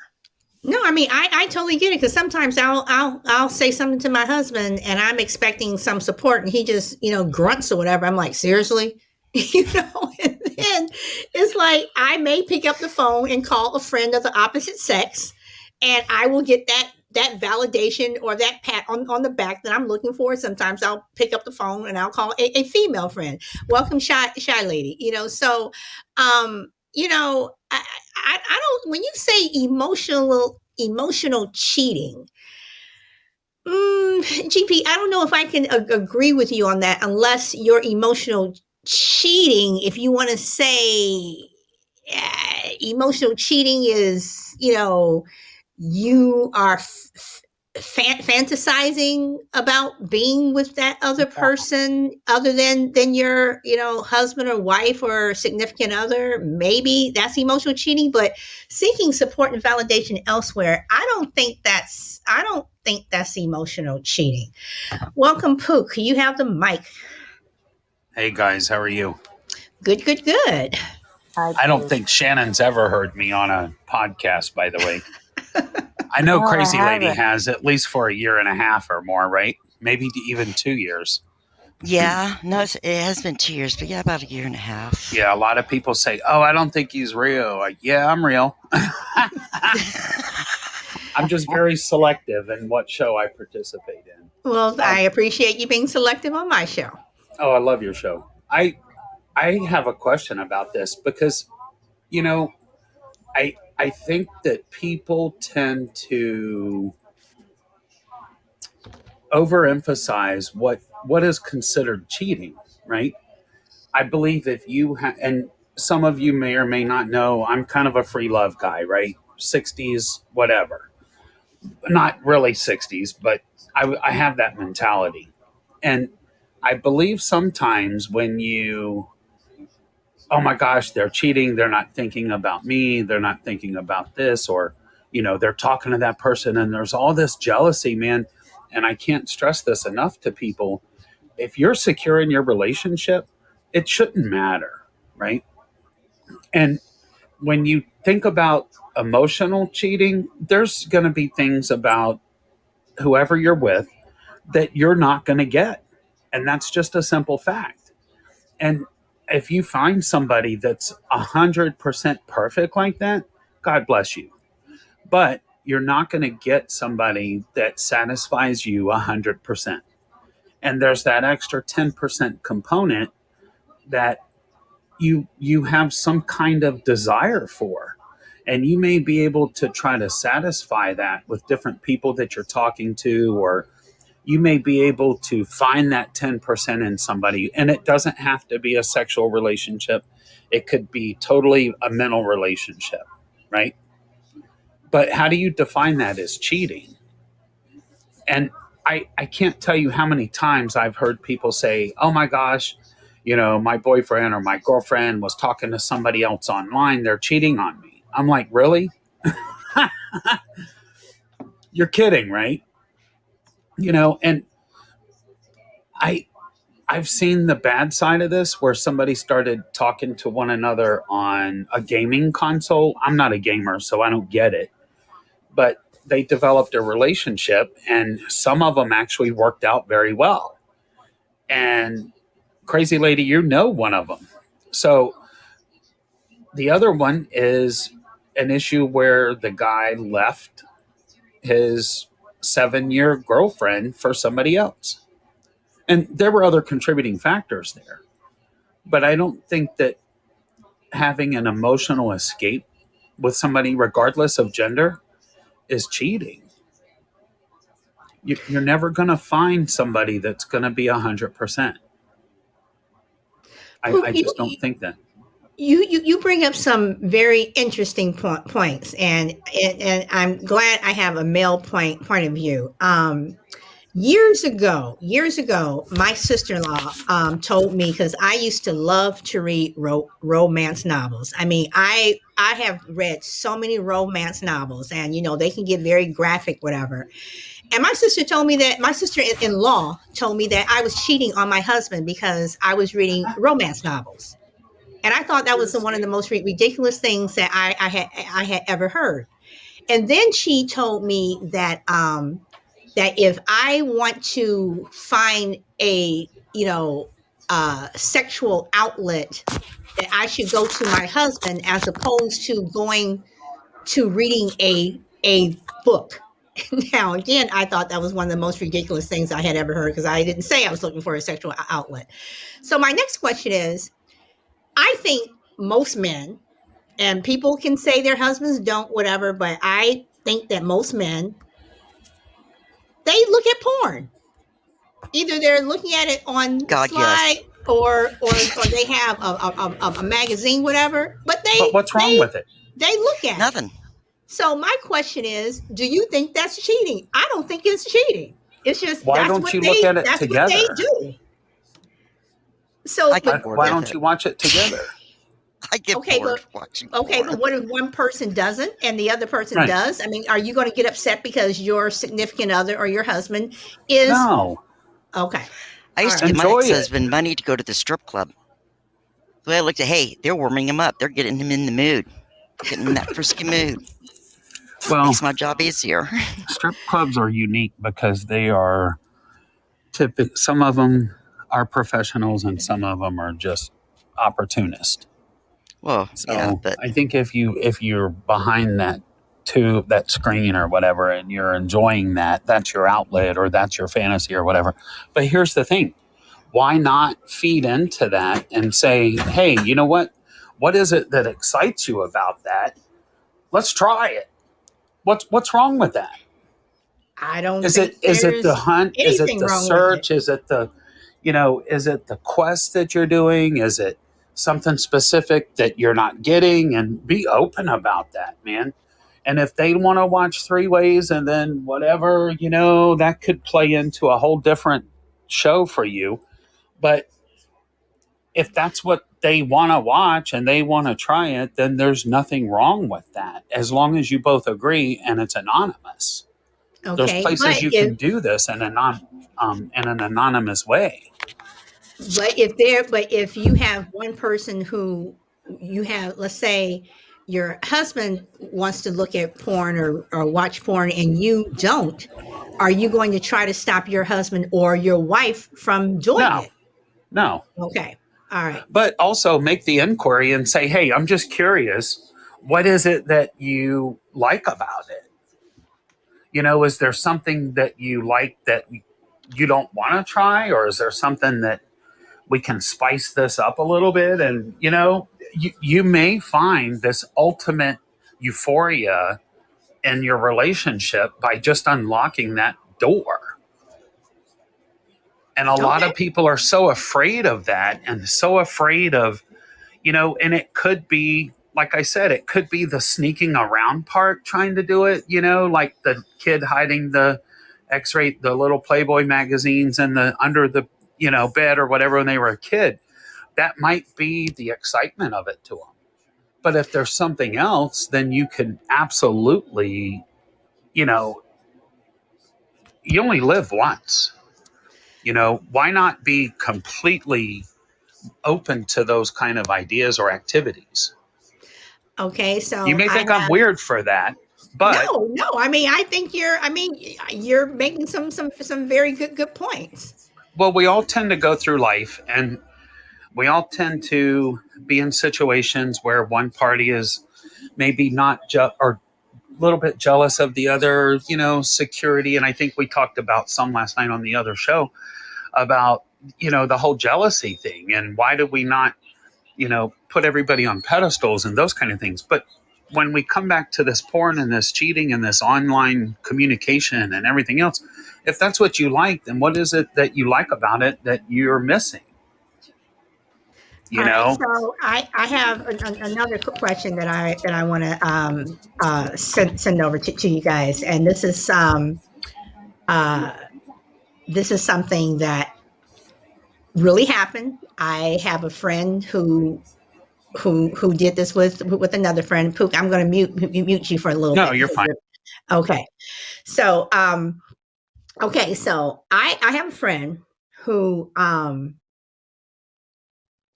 No, I mean, I totally get it, because sometimes I'll say something to my husband, and I'm expecting some support, and he just grunts or whatever. I'm like, seriously, and then it's like I may pick up the phone and call a friend of the opposite sex, and I will get that validation or that pat on the back that I'm looking for. Sometimes I'll pick up the phone and I'll call a female friend. Welcome, shy lady. So I don't. When you say emotional cheating, GP, I don't know if I can agree with you on that, unless your emotional cheating, if you want to say emotional cheating is, you are fantasizing about being with that other person, other than your husband or wife or significant other. Maybe that's emotional cheating. But seeking support and validation elsewhere, I don't think that's emotional cheating. Welcome, Pook. You have the mic. Hey guys, how are you? Good. I don't think Shannon's ever heard me on a podcast, by the way. I know No, I Crazy Lady haven't. has at least for a year and a half or more, right? Maybe even 2 years. Yeah, no, it has been 2 years, but yeah, about a year and a half. Yeah, a lot of people say, "Oh, I don't think he's real." Like, yeah, I'm real. I'm just very selective in what show I participate in. Well, I appreciate you being selective on my show. Oh, I love your show. I have a question about this because you know I think that people tend to overemphasize what is considered cheating, right? I believe if you and some of you may or may not know, I'm kind of a free love guy, right? 60s, whatever. Not really 60s, but I have that mentality. And I believe sometimes when you, oh my gosh, they're cheating, they're not thinking about me, they're not thinking about this, or, they're talking to that person and there's all this jealousy, man. And I can't stress this enough to people. If you're secure in your relationship, it shouldn't matter, right? And when you think about emotional cheating, there's going to be things about whoever you're with that you're not going to get. And that's just a simple fact. And if you find somebody that's 100% perfect like that, God bless you. But you're not going to get somebody that satisfies you 100%. And there's that extra 10% component that you have some kind of desire for, and you may be able to try to satisfy that with different people that you're talking to, or you may be able to find that 10% in somebody, and it doesn't have to be a sexual relationship. It could be totally a mental relationship, right? But how do you define that as cheating? And I can't tell you how many times I've heard people say, oh my gosh, my boyfriend or my girlfriend was talking to somebody else online. They're cheating on me. I'm like, really? You're kidding, right? And I, I've seen the bad side of this where somebody started talking to one another on a gaming console. I'm not a gamer, so I don't get it. But they developed a relationship, and some of them actually worked out very well. And Crazy Lady, one of them. So the other one is an issue where the guy left his 7-year girlfriend for somebody else. And there were other contributing factors there. But I don't think that having an emotional escape with somebody, regardless of gender, is cheating. You're never going to find somebody that's going to be 100%. Well, I just don't think that. you bring up some very interesting points, and I'm glad I have a male point of view. Years ago, my sister-in-law told me, because I used to love to read romance novels. I mean, I have read so many romance novels, and they can get very graphic, whatever. And my sister-in-law told me that I was cheating on my husband because I was reading romance novels. And I thought that was one of the most ridiculous things that I had ever heard. And then she told me that if I want to find a sexual outlet, that I should go to my husband as opposed to going to reading a book. Now, again, I thought that was one of the most ridiculous things I had ever heard, because I didn't say I was looking for a sexual outlet. So my next question is, I think most men, and people can say their husbands don't, whatever, but I think that most men, they look at porn. Either they're looking at it on the God, slide, yes. or they have a magazine, whatever, but But what's wrong with it? they look at it. Nothing. So my question is, do you think that's cheating? I don't think it's cheating. It's just Why don't you look at it that's what they together? do. So, I get bored Why with don't it. you watch it together? I get okay, bored watching okay, porn. but what if one person doesn't and the other person Right. does? I mean, are you going to get upset because your significant other or your husband is No. okay? I All used to right. give my Enjoy it. ex-husband money to go to the strip club. So I looked at, hey, they're warming him up. They're getting him in the mood, getting in that frisky mood. Well, Makes my job easier. strip clubs are unique because they are some of them are professionals and some of them are just opportunists. Well, yeah, So but I think if you're behind that tube, that screen or whatever, and you're enjoying that, that's your outlet or that's your fantasy or whatever. But here's the thing: why not feed into that and say, hey, you know what? What is it that excites you about that? Let's try it. What's wrong with that? I don't Is think it the there's hunt? Is it anything the wrong with it. search? Is it the is it the quest that you're doing? Is it something specific that you're not getting? And be open about that, man. And if they want to watch three ways and then whatever, that could play into a whole different show for you. But if that's what they want to watch and they want to try it, then there's nothing wrong with that as long as you both agree and it's anonymous. There's Okay, places you can do this in an anonymous way. but if you have one person who you have, let's say your husband wants to look at porn or watch porn and you don't, are you going to try to stop your husband or your wife from doing No, it? no. Okay. All right. But also make the inquiry and say, hey, I'm just curious. What is it that you like about it? Is there something that you like that you don't want to try? Or is there something that we can spice this up a little bit? And, you may find this ultimate euphoria in your relationship by just unlocking that door. And a lot Okay. of people are so afraid of that and so afraid of, and it could be, like I said, it could be the sneaking around part trying to do it, like the kid hiding the X-ray, the little Playboy magazines and the under the, bed or whatever when they were a kid. That might be the excitement of it to them. But if there's something else, then you can absolutely, you know, you only live once. Why not be completely open to those kind of ideas or activities? Okay. You So may I think I'm have weird for that, but no. I mean, you're making some very good points. well, we all tend to go through life and we all tend to be in situations where one party is maybe not or a little bit jealous of the other, security. And I think we talked about some last night on the other show about, the whole jealousy thing and why do we not put everybody on pedestals and those kind of things. But when we come back to this porn and this cheating and this online communication and everything else, if that's what you like, then what is it that you like about it that you're missing? All You right, know? so I have another question that I want to send over to you guys, and uh, this is something that really happened. I have a friend who did this with another friend. Pook, I'm going to mute you for a little No, bit you're because fine. okay. So okay, so I have a friend who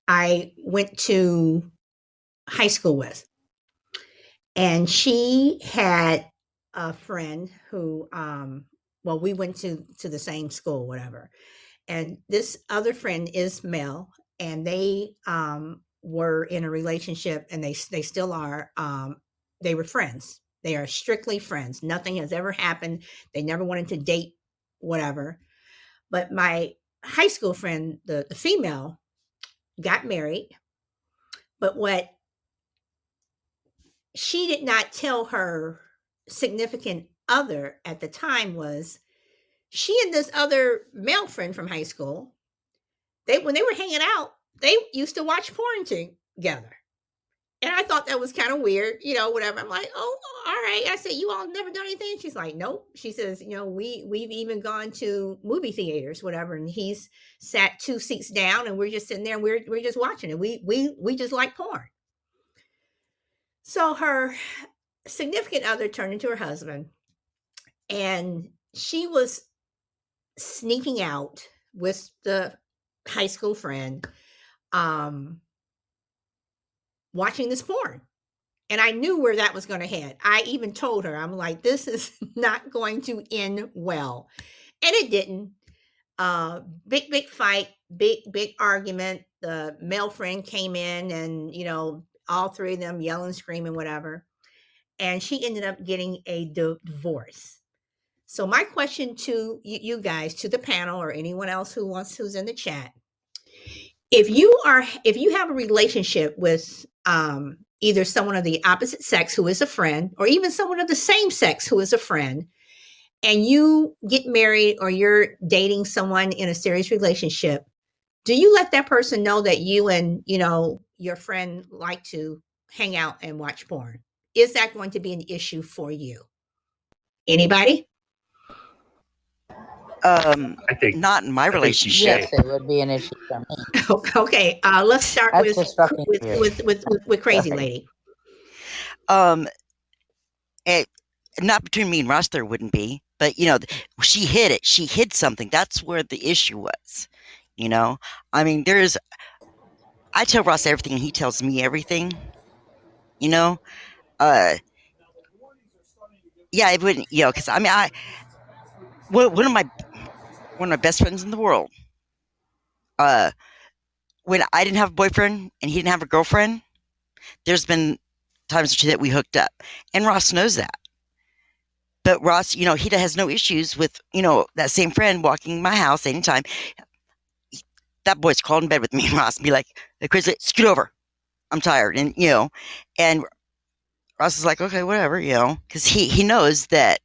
I went to high school with. And she had a friend who, well, we went to the same school, whatever. And this other friend is male, and they were in a relationship, and they still are. They were friends. They are strictly friends. Nothing has ever happened. They never wanted to date, whatever. But my high school friend, the female, got married. But what she did not tell her significant other at the time was she and this other male friend from high school, they when they were hanging out, they used to watch porn together. And I thought that was kind of weird, whatever. I'm like, oh, all right. I said, you all never done anything? She's like, nope. She says, we've even gone to movie theaters, whatever. And he's sat 2 seats down and we're just sitting there and we're just watching it. We just like porn. So her significant other turned into her husband, and she was sneaking out with the high school friend, um, watching this porn. And I knew where that was going to head. I even told her, I'm like, this is not going to end well. And it didn't. Big fight, big argument. The male friend came in and, all three of them yelling, screaming, whatever. And she ended up getting a divorce. So my question to you guys, to the panel or anyone else who's in the chat, if you have a relationship with either someone of the opposite sex who is a friend, or even someone of the same sex who is a friend, and you get married or you're dating someone in a serious relationship, do you let that person know that you and your friend like to hang out and watch porn? Is that going to be an issue for you? Anybody? I think Not in my I think she's relationship. gay. Yes, it would be an issue for me. Okay, let's start That's with just fucking with weird. with with, with Crazy Sorry. Lady. Um, it, not between me and Ross, there wouldn't be, but she hid it. She hid something. That's where the issue was. I mean, I tell Ross everything, and he tells me everything. You know, uh, yeah, it wouldn't. Because I mean, one of my best friends in the world. Uh, when I didn't have a boyfriend and he didn't have a girlfriend, there's been times or two that we hooked up, and Ross knows that. But Ross, he has no issues with that same friend walking my house anytime. That boy's crawled in bed with me and Ross and be like, "Hey, Chris, scoot over. I'm tired." And Ross is like, "Okay, whatever," because he knows that.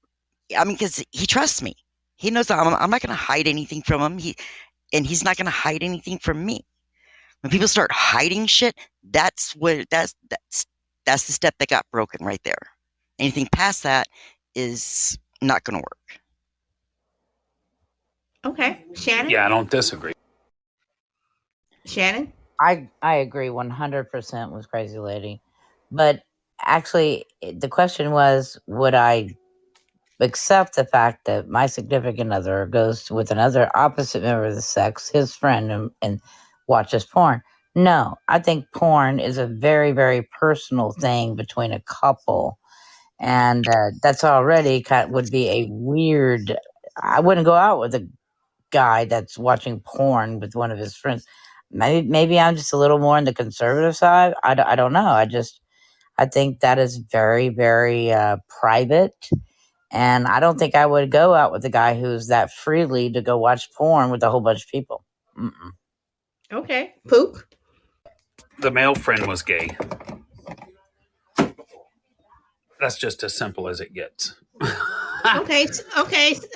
I mean, because he trusts me. He knows that I'm not going to hide anything from him. He's not going to hide anything from me. When people start hiding shit, that's the step that got broken right there. Anything past that is not going to work. Okay, Shannon. Yeah, I don't disagree. Shannon. I agree 100% with Crazy Lady. But actually, the question was, would I accept the fact that my significant other goes with another opposite member of the sex, his friend, and watches porn? No, I think porn is a very, very personal thing between a couple. And that's already would be a weird. I wouldn't go out with a guy that's watching porn with one of his friends. Maybe I'm just a little more on the conservative side. I don't know. I think that is very, very private. And I don't think I would go out with a guy who's that freely to go watch porn with a whole bunch of people. Mm-mm. Okay, Pook. The male friend was gay. That's just as simple as it gets. Okay,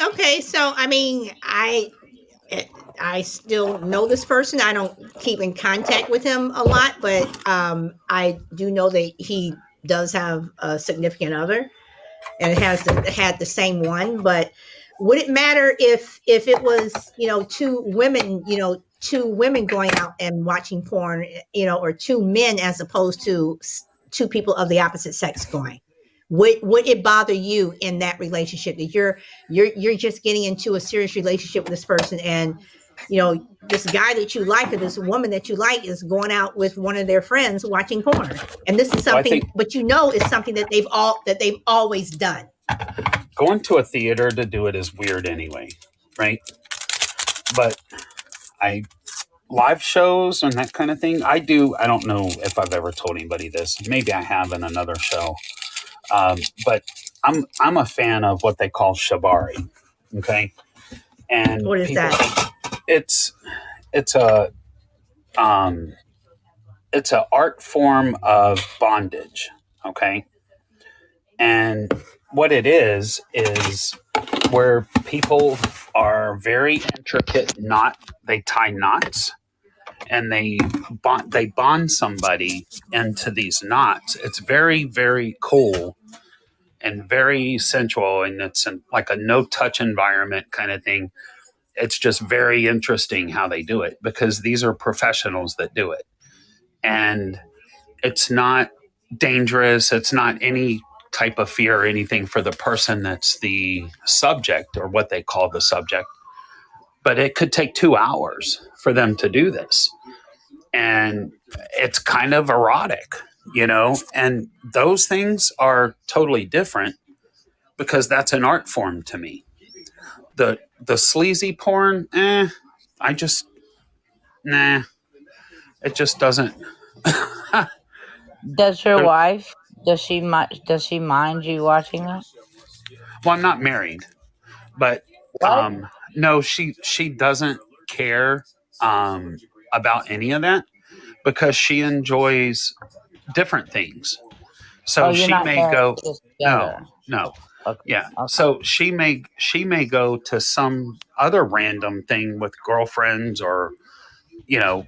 okay. So I mean, I still know this person. I don't keep in contact with him a lot, but I do know that he does have a significant other, and it had the same one. But would it matter if it was two women going out and watching porn, or two men as opposed to two people of the opposite sex going? Would it bother you in that relationship that you're just getting into a serious relationship with this person, and this guy that you like or this woman that you like is going out with one of their friends watching porn, and this is Well, I something, think but is something that they've always done. going to a theater to do it is weird anyway, right? But I live shows and that kind of thing. I don't know if I've ever told anybody this. Maybe I have in another show. But I'm a fan of what they call shibari. Okay, and What is people, that? it's it's a it's a art form of bondage. Okay, and what it is where people are very intricate knot. They tie knots and they bond somebody into these knots. It's very, very cool and very sensual, and it's like a no touch environment kind of thing. It's just very interesting how they do it because these are professionals that do it, and it's not dangerous. It's not any type of fear or anything for the person that's the subject or what they call the subject. But it could take 2 hours for them to do this. And it's kind of erotic. and those things are totally different because that's an art form to me. The sleazy porn, I just nah, it just doesn't. Does your There- wife, does she mind you watching that? well, I'm not married, but What? no, she doesn't care um, about any of that because she enjoys different things. Oh, So you're she not may married, go, just no, together. no, Okay. yeah. Okay. So she may go to some other random thing with girlfriends or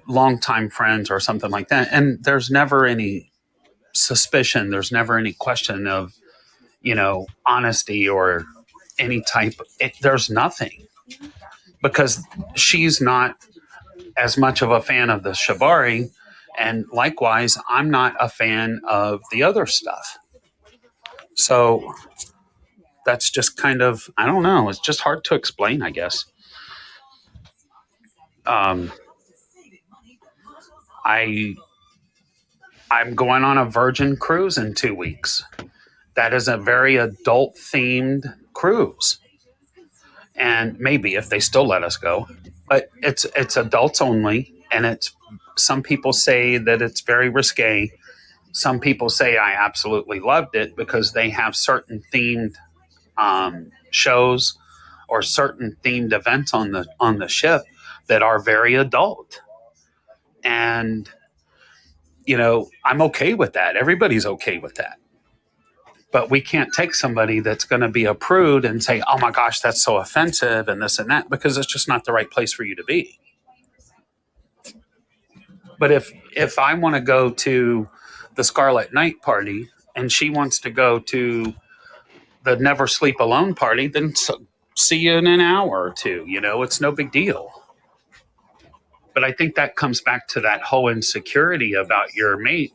longtime friends or something like that, and there's never any suspicion. There's never any question of honesty or any type. There's nothing because she's not as much of a fan of the shibari, and likewise, I'm not a fan of the other stuff. So that's just kind of, I don't know. It's just hard to explain, I guess. Um, I I'm going on a Virgin cruise in 2 weeks. That is a very adult themed cruise, and maybe if they still let us go, but it's adults only, and it's some people say that it's very risque. Some people say I absolutely loved it because they have certain themed shows or certain themed events on the ship that are very adult, and I'm okay with that. Everybody's okay with that. But we can't take somebody that's going to be a prude and say, "Oh my gosh, that's so offensive," and this and that, because it's just not the right place for you to be. But if I want to go to the Scarlet Night party and she wants to go to the Never Sleep Alone party, then see you in an hour or two. It's no big deal. But I think that comes back to that whole insecurity about your mate,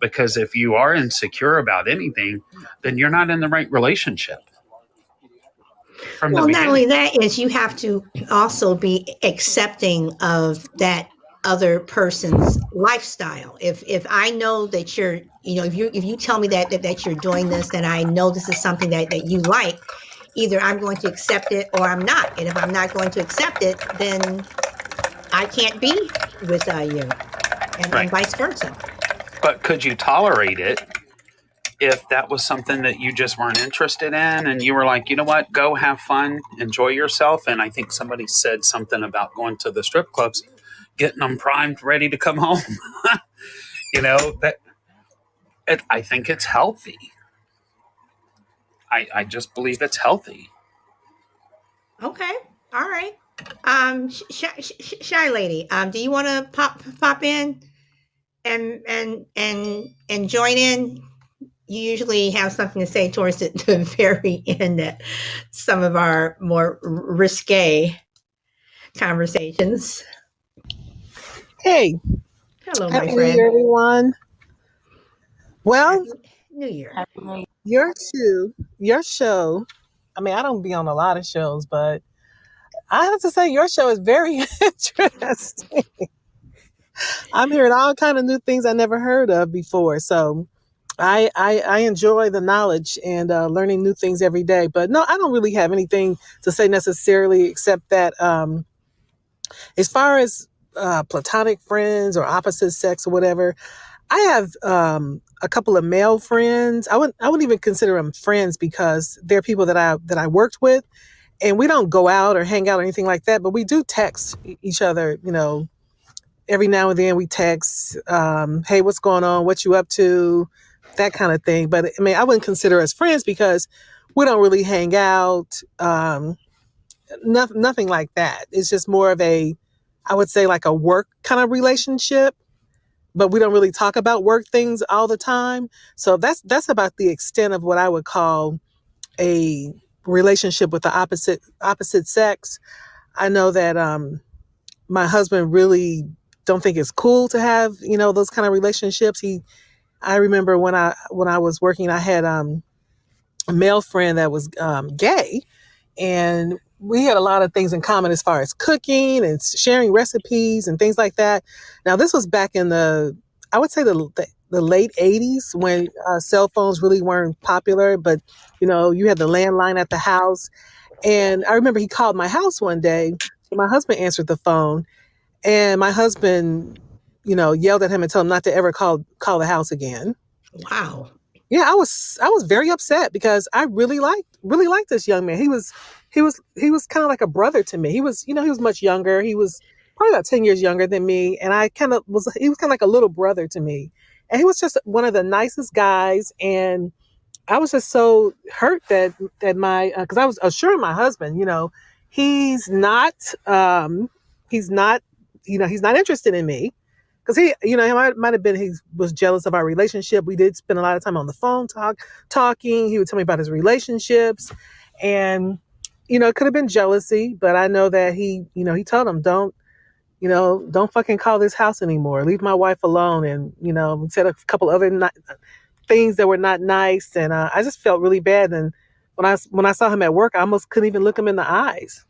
because if you are insecure about anything, then you're not in the right relationship from the Well, not beginning. only that is you have to also be accepting of that other person's lifestyle. If I know that you're, if you tell me that you're doing this, then I know this is something that you like. Either I'm going to accept it or I'm not. And if I'm not going to accept it, then I can't be with you, and Right. vice versa. But could you tolerate it if that was something that you just weren't interested in and you were like, you know what, go have fun, enjoy yourself? And I think somebody said something about going to the strip clubs, getting them primed, ready to come home. That I think it's healthy. I just believe it's healthy. Okay, all right. Shy lady, do you want to pop in and join in? You usually have something to say towards the very end at some of our more risque conversations. Hey, Hello, my happy New Year, friend. everyone. Well, Happy New Year. Happy New Year. your show. I mean, I don't be on a lot of shows, but I have to say your show is very interesting. I'm hearing all kind of new things I never heard of before. So I enjoy the knowledge and learning new things every day. But no, I don't really have anything to say necessarily except that as far as platonic friends or opposite sex or whatever, I have a couple of male friends. I wouldn't even consider them friends because they're people that I worked with, and we don't go out or hang out or anything like that. But we do text each other. Every now and then we text, "Hey, what's going on? What you up to?" That kind of thing. But I mean, I wouldn't consider us friends because we don't really hang out. Nothing like that. It's just more of I would say like a work kind of relationship, but we don't really talk about work things all the time. So that's about the extent of what I would call a relationship with the opposite sex. I know that my husband really don't think it's cool to have those kind of relationships. I remember when I was working, I had a male friend that was gay, and we had a lot of things in common as far as cooking and sharing recipes and things like that. Now, this was back in I would say the the late 80s when cell phones really weren't popular, but you had the landline at the house. And I remember he called my house one day. My husband answered the phone, and my husband, yelled at him and told him not to ever call the house again. Wow. Yeah, I was very upset because I really liked this young man. He was kind of like a brother to me. He was much younger. He was probably about 10 years younger than me, and he was kind of like a little brother to me. And he was just one of the nicest guys, and I was just so hurt that my because I was assuring my husband, he's not he's not he's not interested in me, because he might have been, he was jealous of our relationship. We did spend a lot of time on the phone talking. He would tell me about his relationships, and it could have been jealousy, but I know that he told him, don't fucking call this house anymore. Leave my wife alone, and said a couple other things that were not nice, and I just felt really bad. And when I saw him at work, I almost couldn't even look him in the eyes.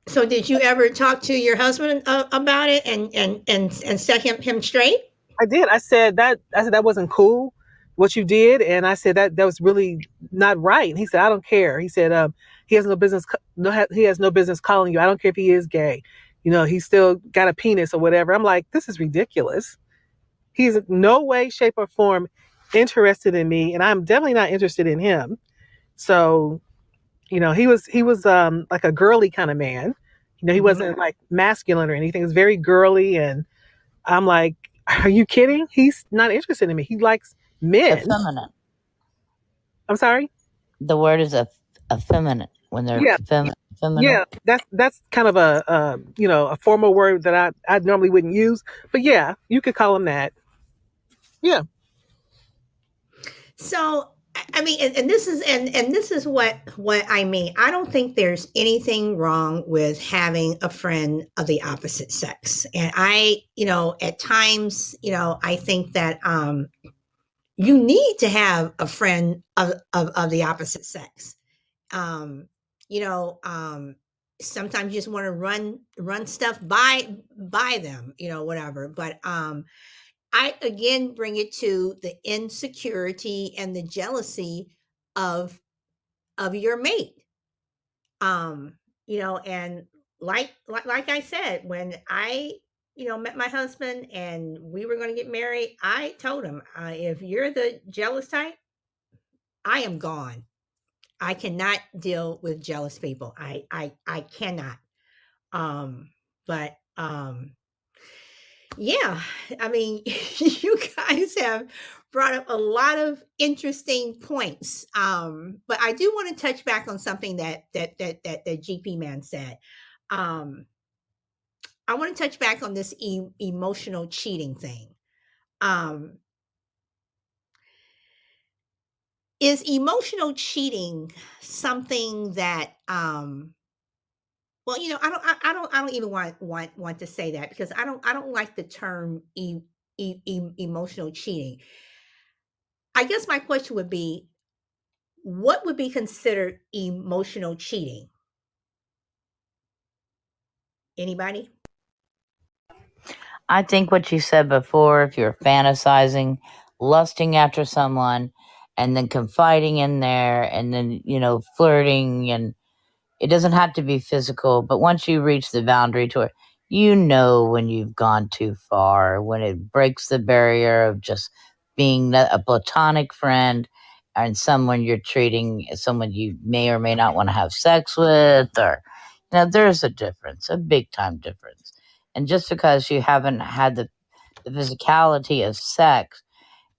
So did you ever talk to your husband about it and set him straight? I did. I said that wasn't cool what you did, and I said that was really not right. And he said, I don't care. He said, he has no business. He has no business calling you. I don't care if he is gay. He's still got a penis or whatever. I'm like, this is ridiculous. He's in no way, shape, or form interested in me, and I'm definitely not interested in him. So, he was like a girly kind of man. He Hmm. wasn't like masculine or anything. He was very girly, and I'm like, are you kidding? He's not interested in me. He likes men. Effeminate. I'm sorry. The word is effeminate when they're Yeah, feminine. yeah. That's kind of a formal word that I normally wouldn't use, but yeah, you could call him that. Yeah. So I mean, and this is and this is what I mean. I don't think there's anything wrong with having a friend of the opposite sex. And at times, I think that you need to have a friend of the opposite sex. Um, you know, um, Sometimes you just want to run stuff by them, whatever. But I again bring it to the insecurity and the jealousy of your mate. Um, and like I said, when I met my husband and we were going to get married, I told him, if you're the jealous type, I am gone. I cannot deal with jealous people. I cannot. Um, but Yeah, I mean, you guys have brought up a lot of interesting points. But I do want to touch back on something that GP man said. Um, I want to touch back on this emotional cheating thing. Um, is emotional cheating something that well, I don't even want to say that because I don't like the term emotional cheating. I guess my question would be, what would be considered emotional cheating? Anybody? I think what you said before, if you're fantasizing, lusting after someone, and then confiding in there, and then, flirting, and it doesn't have to be physical, but once you reach the boundary to it, when you've gone too far, when it breaks the barrier of just being a platonic friend and someone you're treating as someone you may or may not want to have sex with, or, there's a difference, a big time difference. And just because you haven't had the physicality of sex,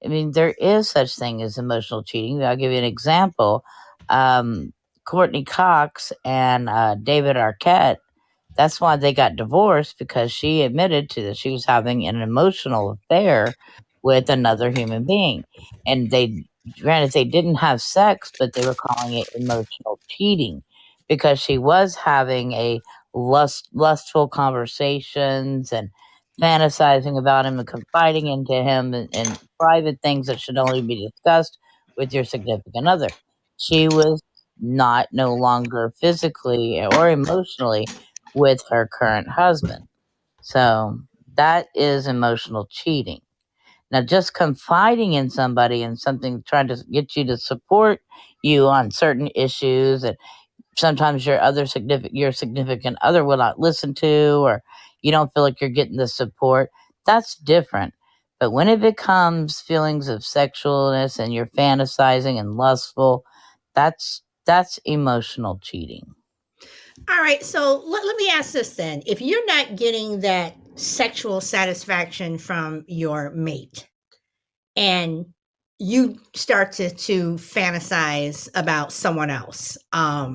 I mean, there is such thing as emotional cheating. I'll give you an example. Courtney Cox and David Arquette, that's why they got divorced, because she admitted to that she was having an emotional affair with another human being. And granted, they didn't have sex, but they were calling it emotional cheating because she was having a lustful conversations and fantasizing about him and confiding into him and private things that should only be discussed with your significant other. She was not no longer physically or emotionally with her current husband. So that is emotional cheating. Now, just confiding in somebody and something, trying to get you to support you on certain issues, and sometimes your significant other will not listen to, or you don't feel like you're getting the support. That's different. But when it becomes feelings of sexualness and you're fantasizing and lustful, that's emotional cheating. All right, so let me ask this then. If you're not getting that sexual satisfaction from your mate and you start to fantasize about someone else, uh,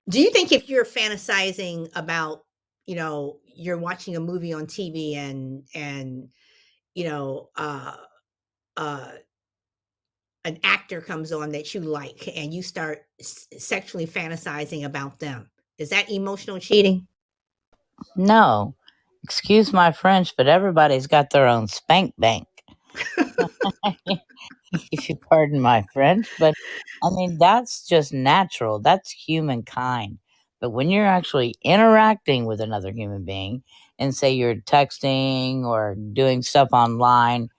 do you think if you're fantasizing about, you're watching a movie on TV and you know, uh, an actor comes on that you like and you start sexually fantasizing about them, is that emotional cheating? No, excuse my French, but everybody's got their own spank bank. If you pardon my French, but I mean, that's just natural. That's humankind. But when you're actually interacting with another human being, and say you're texting or doing stuff online,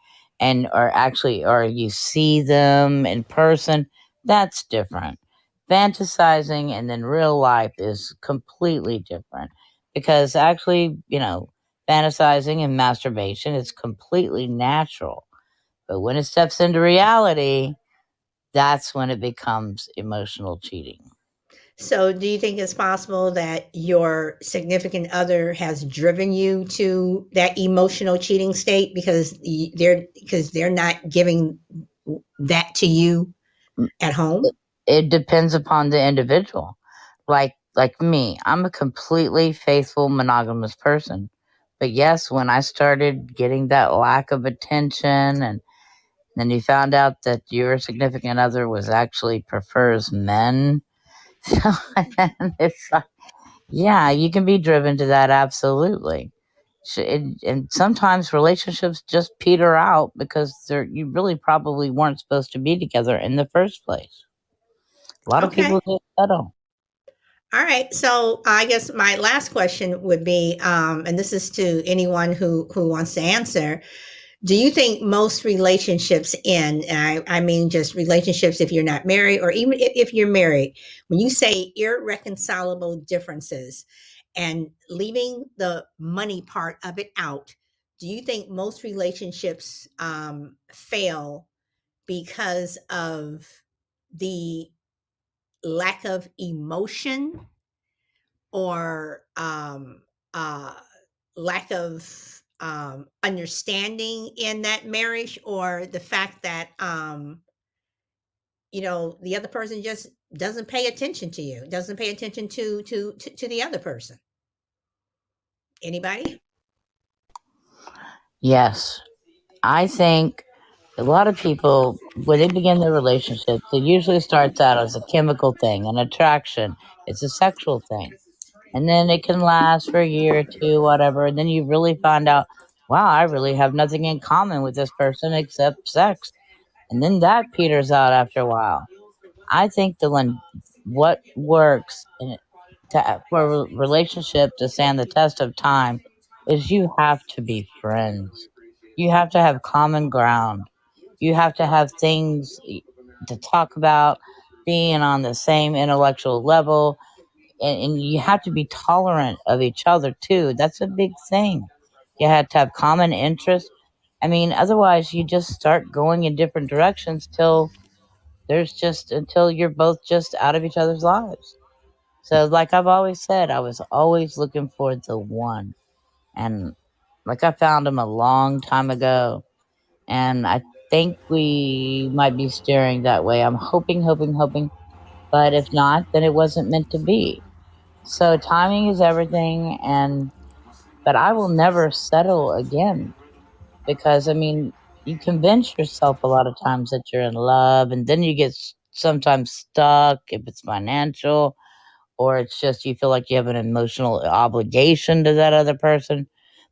or you see them in person, that's different. Fantasizing and then real life is completely different, because actually, fantasizing and masturbation is completely natural. But when it steps into reality, that's when it becomes emotional cheating. So, do you think it's possible that your significant other has driven you to that emotional cheating state because they're not giving that to you Mm, at It, home? it depends upon the individual. Like me, I'm a completely faithful monogamous person. But yes, when I started getting that lack of attention, and then you found out that your significant other was actually prefers men, so it's like, yeah, you can be driven to that, absolutely. And sometimes relationships just peter out because you really probably weren't supposed to be together in the first place. A lot of Okay. people just settle. All right. So I guess my last question would be, and this is to anyone who wants to answer. Do you think most relationships end, and I mean just relationships if you're not married, or even if you're married, when you say irreconcilable differences and leaving the money part of it out, do you think most relationships fail because of the lack of emotion, or uh, lack of understanding in that marriage, or the fact that the other person just doesn't pay attention to you, doesn't pay attention to the other person? Anybody? Yes. I think a lot of people, when they begin their relationships, it usually starts out as a chemical thing, an attraction. It's a sexual thing. And then it can last for a year or two, whatever. And then you really find out, wow, I really have nothing in common with this person except sex. And then that peters out after a while. I think what works for a relationship to stand the test of time is you have to be friends. You have to have common ground. You have to have things to talk about, being on the same intellectual level, and you have to be tolerant of each other too. That's a big thing. You have to have common interests. I mean, otherwise you just start going in different directions until you're both just out of each other's lives. So, like I've always said, I was always looking for the one. And like I found him a long time ago. And I think we might be steering that way. I'm hoping, hoping, hoping. But if not, then it wasn't meant to be. So timing is everything. But I will never settle again, because I mean, you convince yourself a lot of times that you're in love, and then you get sometimes stuck if it's financial, or it's just you feel like you have an emotional obligation to that other person.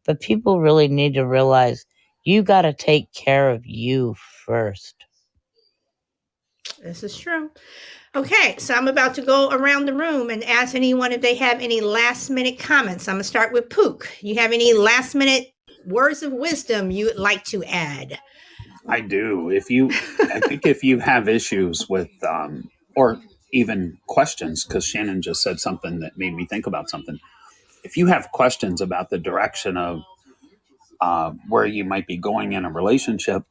But people really need to realize you got to take care of you first. This is true. Okay, so I'm about to go around the room and ask anyone if they have any last minute comments. I'm gonna start with Pook. You have any last minute words of wisdom you would like to add? I do. I think if you have issues with, or even questions, because Shannon just said something that made me think about something. If you have questions about the direction of where you might be going in a relationship,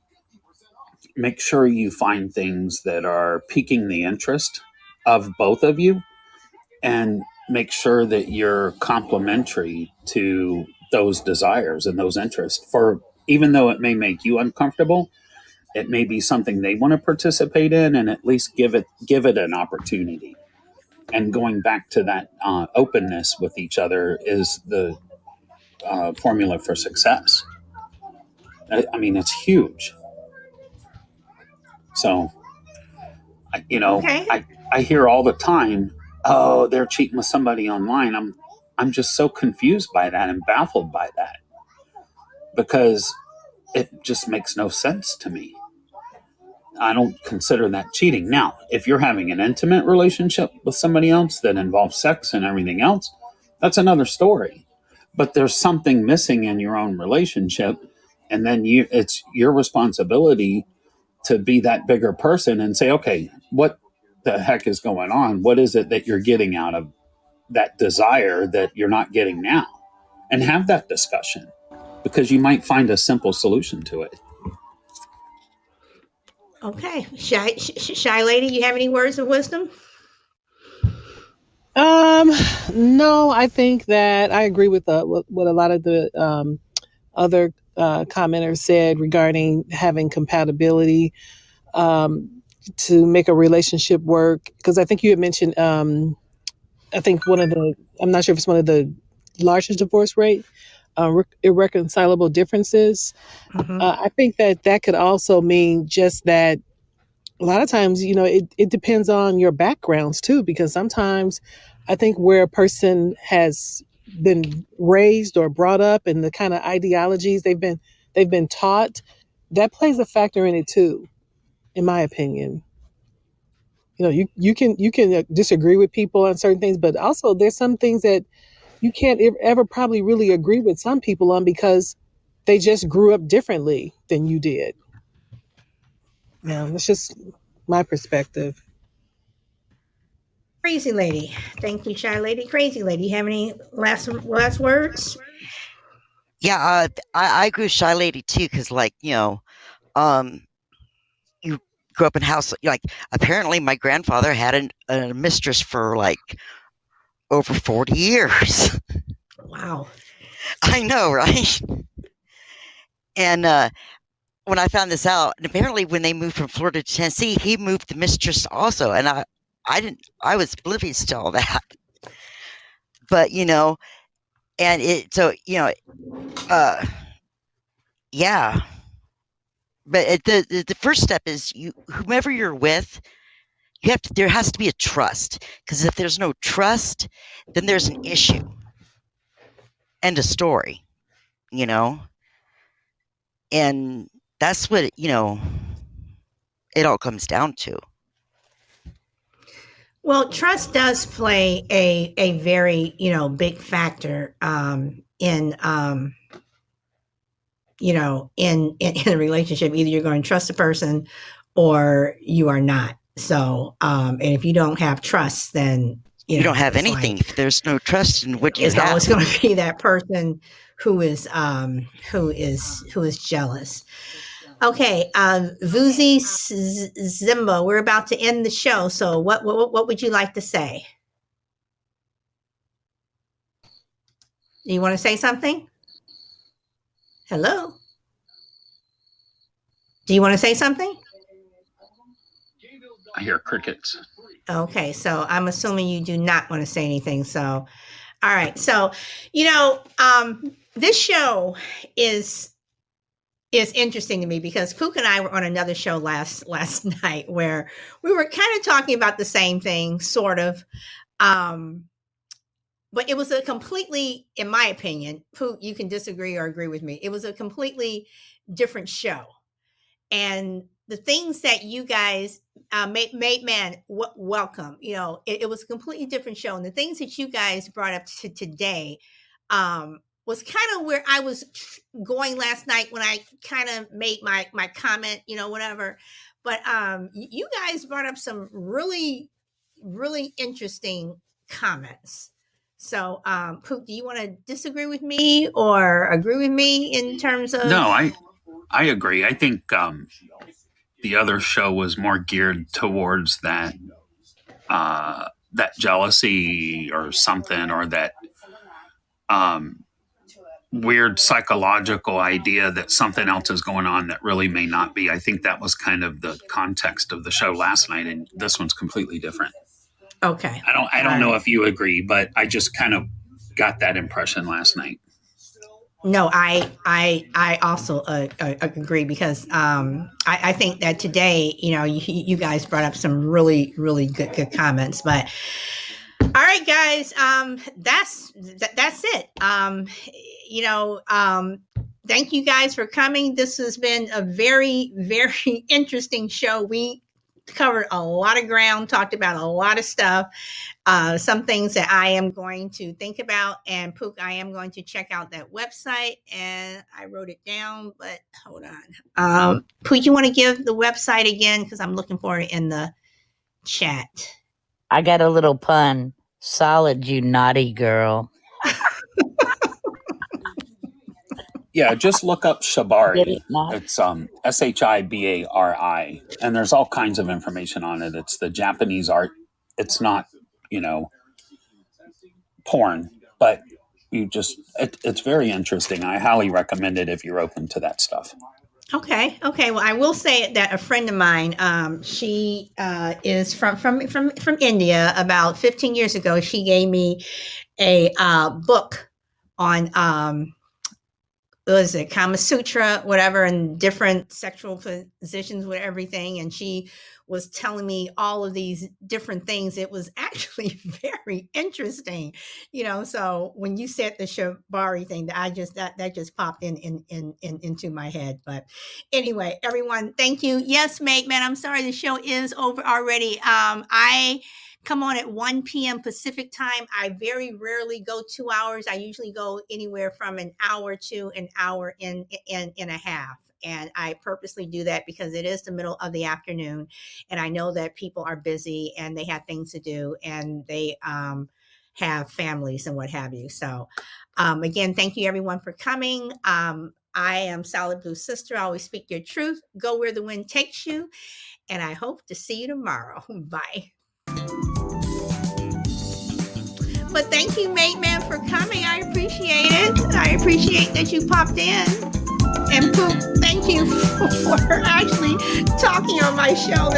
make sure you find things that are piquing the interest of both of you, and make sure that you're complementary to those desires and those interests. For even though it may make you uncomfortable, it may be something they want to participate in, and at least give it an opportunity. And going back to that openness with each other is the formula for success. I mean, it's huge. So, Okay. I hear all the time, oh, they're cheating with somebody online. I'm just so confused by that and baffled by that, because it just makes no sense to me. I don't consider that cheating. Now, if you're having an intimate relationship with somebody else that involves sex and everything else, that's another story. But there's something missing in your own relationship, and then it's your responsibility to be that bigger person and say, okay, what the heck is going on? What is it that you're getting out of that desire that you're not getting now? And have that discussion, because you might find a simple solution to it. Okay. Shy lady, you have any words of wisdom? Um, no, I think that I agree with what a lot of the other commenters said regarding having compatibility um, to make a relationship work. Because I think you had mentioned, I think I'm not sure if it's one of the largest divorce rate, irreconcilable differences. Mm-hmm. I think that could also mean just that a lot of times, it depends on your backgrounds too, because sometimes I think where a person has been raised or brought up and the kind of ideologies they've been taught, that plays a factor in it too, in my opinion. You can disagree with people on certain things, but also there's some things that you can't ever probably really agree with some people on because they just grew up differently than you did. Yeah, that's just my perspective. Crazy lady. Thank you, shy lady. Crazy lady. You have any last words? Yeah, I agree with Shy Lady too, because um, you grew up in a house like apparently my grandfather had a mistress for like over 40 years. Wow. I know, right? And when I found this out, and apparently when they moved from Florida to Tennessee, he moved the mistress also, and I didn't, I was oblivious to all that. But and it so uh, yeah. But the first step is whomever you're with, there has to be a trust, because if there's no trust, then there's an issue. End of story. You know, and that's what it all comes down to. Well, trust does play a very big factor in in a relationship. Either you're going to trust a person or you are not. So and if you don't have trust, then You don't have it's anything like if there's no trust in what you it's always have. going to be that person who is jealous. Okay, Vuzi Zimba, we're about to end the show. So what would you like to say? You want to say something? Hello? Do you want to say something? I hear crickets. Okay, so I'm assuming you do not want to say anything. So, all right. So, this show is interesting to me because Pook and I were on another show last night where we were kind of talking about the same thing, sort of. Um, but it was a completely, in my opinion, Pook, you can disagree or agree with me. It was a completely different show. And the things that you guys made man welcome, it was a completely different show. And the things that you guys brought up to today, was kind of where I was going last night when I kind of made my comment, whatever. But you guys brought up some really, really interesting comments. So, Poop, do you want to disagree with me or agree with me in terms of? No, I agree. I think the other show was more geared towards that jealousy or something, or that um, weird psychological idea that something else is going on that really may not be. I think that was kind of the context of the show last night, and this one's completely different. Okay. I don't know if you agree, but I just kind of got that impression last night. No, I also agree because I think that today, you guys brought up some really, really good comments. But all right, guys, that's it. Thank you guys for coming. This has been a very, very interesting show. We covered a lot of ground, talked about a lot of stuff. Some things that I am going to think about, and Pook, I am going to check out that website, and I wrote it down, but hold on. Pook, you want to give the website again? Because I'm looking for it in the chat. I got a little pun. Solid, you naughty girl. Yeah, just look up Shibari. Get it, Mom? It's Shibari, and there's all kinds of information on it. It's the Japanese art. It's not, porn, but it's very interesting. I highly recommend it if you're open to that stuff. Okay. Well, I will say that a friend of mine, she is from India. About 15 years ago, she gave me a book on what was it, Kama Sutra, whatever, and different sexual positions with everything. And she was telling me all of these different things. It was actually very interesting, So when you said the Shibari thing, that just popped into my head. But anyway, everyone, thank you. Yes, mate, man, I'm sorry the show is over already. I come on at 1 p.m. Pacific time. I very rarely go 2 hours. I usually go anywhere from an hour to an hour and a half. And I purposely do that because it is the middle of the afternoon. And I know that people are busy and they have things to do, and they have families and what have you. So again, thank you everyone for coming. I am Solid Blue Sister. I always speak your truth. Go where the wind takes you. And I hope to see you tomorrow. Bye. But thank you, Mate Man, for coming. I appreciate it. I appreciate that you popped in. And Poop, thank you for actually talking on my show,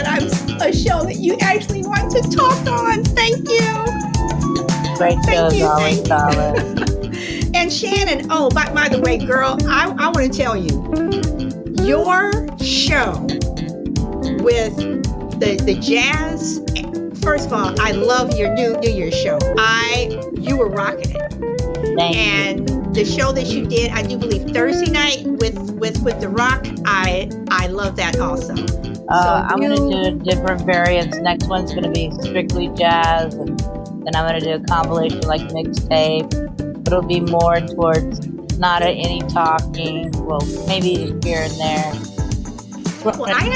a show that you actually want to talk on. Thank you. Great show, always solid. And Shannon, by the way, girl, I want to tell you, your show with the jazz. First of all, I love your New Year's show. You were rocking it. Thank you. The show that you did, I do believe Thursday night with The Rock, I love that also. I'm going to do different variants. Next one's going to be strictly jazz, and then I'm going to do a compilation like mixtape. But it'll be more towards not any talking. Well, maybe here and there. Well, I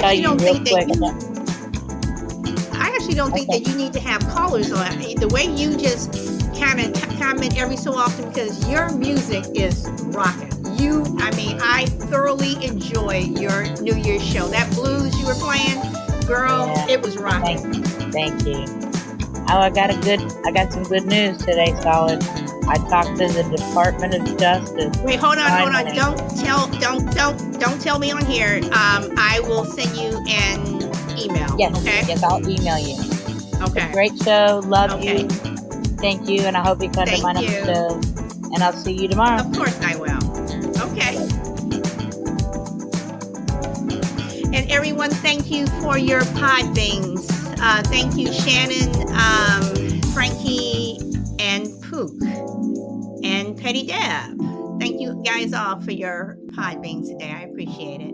actually don't think that you need to have callers on. The way you just kind of comment every so often, because your music is rocking. I thoroughly enjoy your New Year's show. That blues you were playing, girl, It was rocking. Thank you. I got some good news today, Solid. I talked to the Department of Justice. Wait, hold on. Don't tell me on here. I will send you an email. Yes, okay? Yes, I'll email you. Okay. Great show. Love you. Thank you, and I hope you come to my next show. And I'll see you tomorrow. Of course I will. Okay. And everyone, thank you for your pod things. Thank you, Shannon, Frankie, and Pook, and Petty Deb. Thank you guys all for your pod things today. I appreciate it.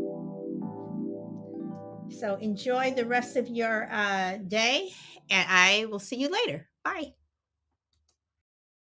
So enjoy the rest of your day, and I will see you later. Bye.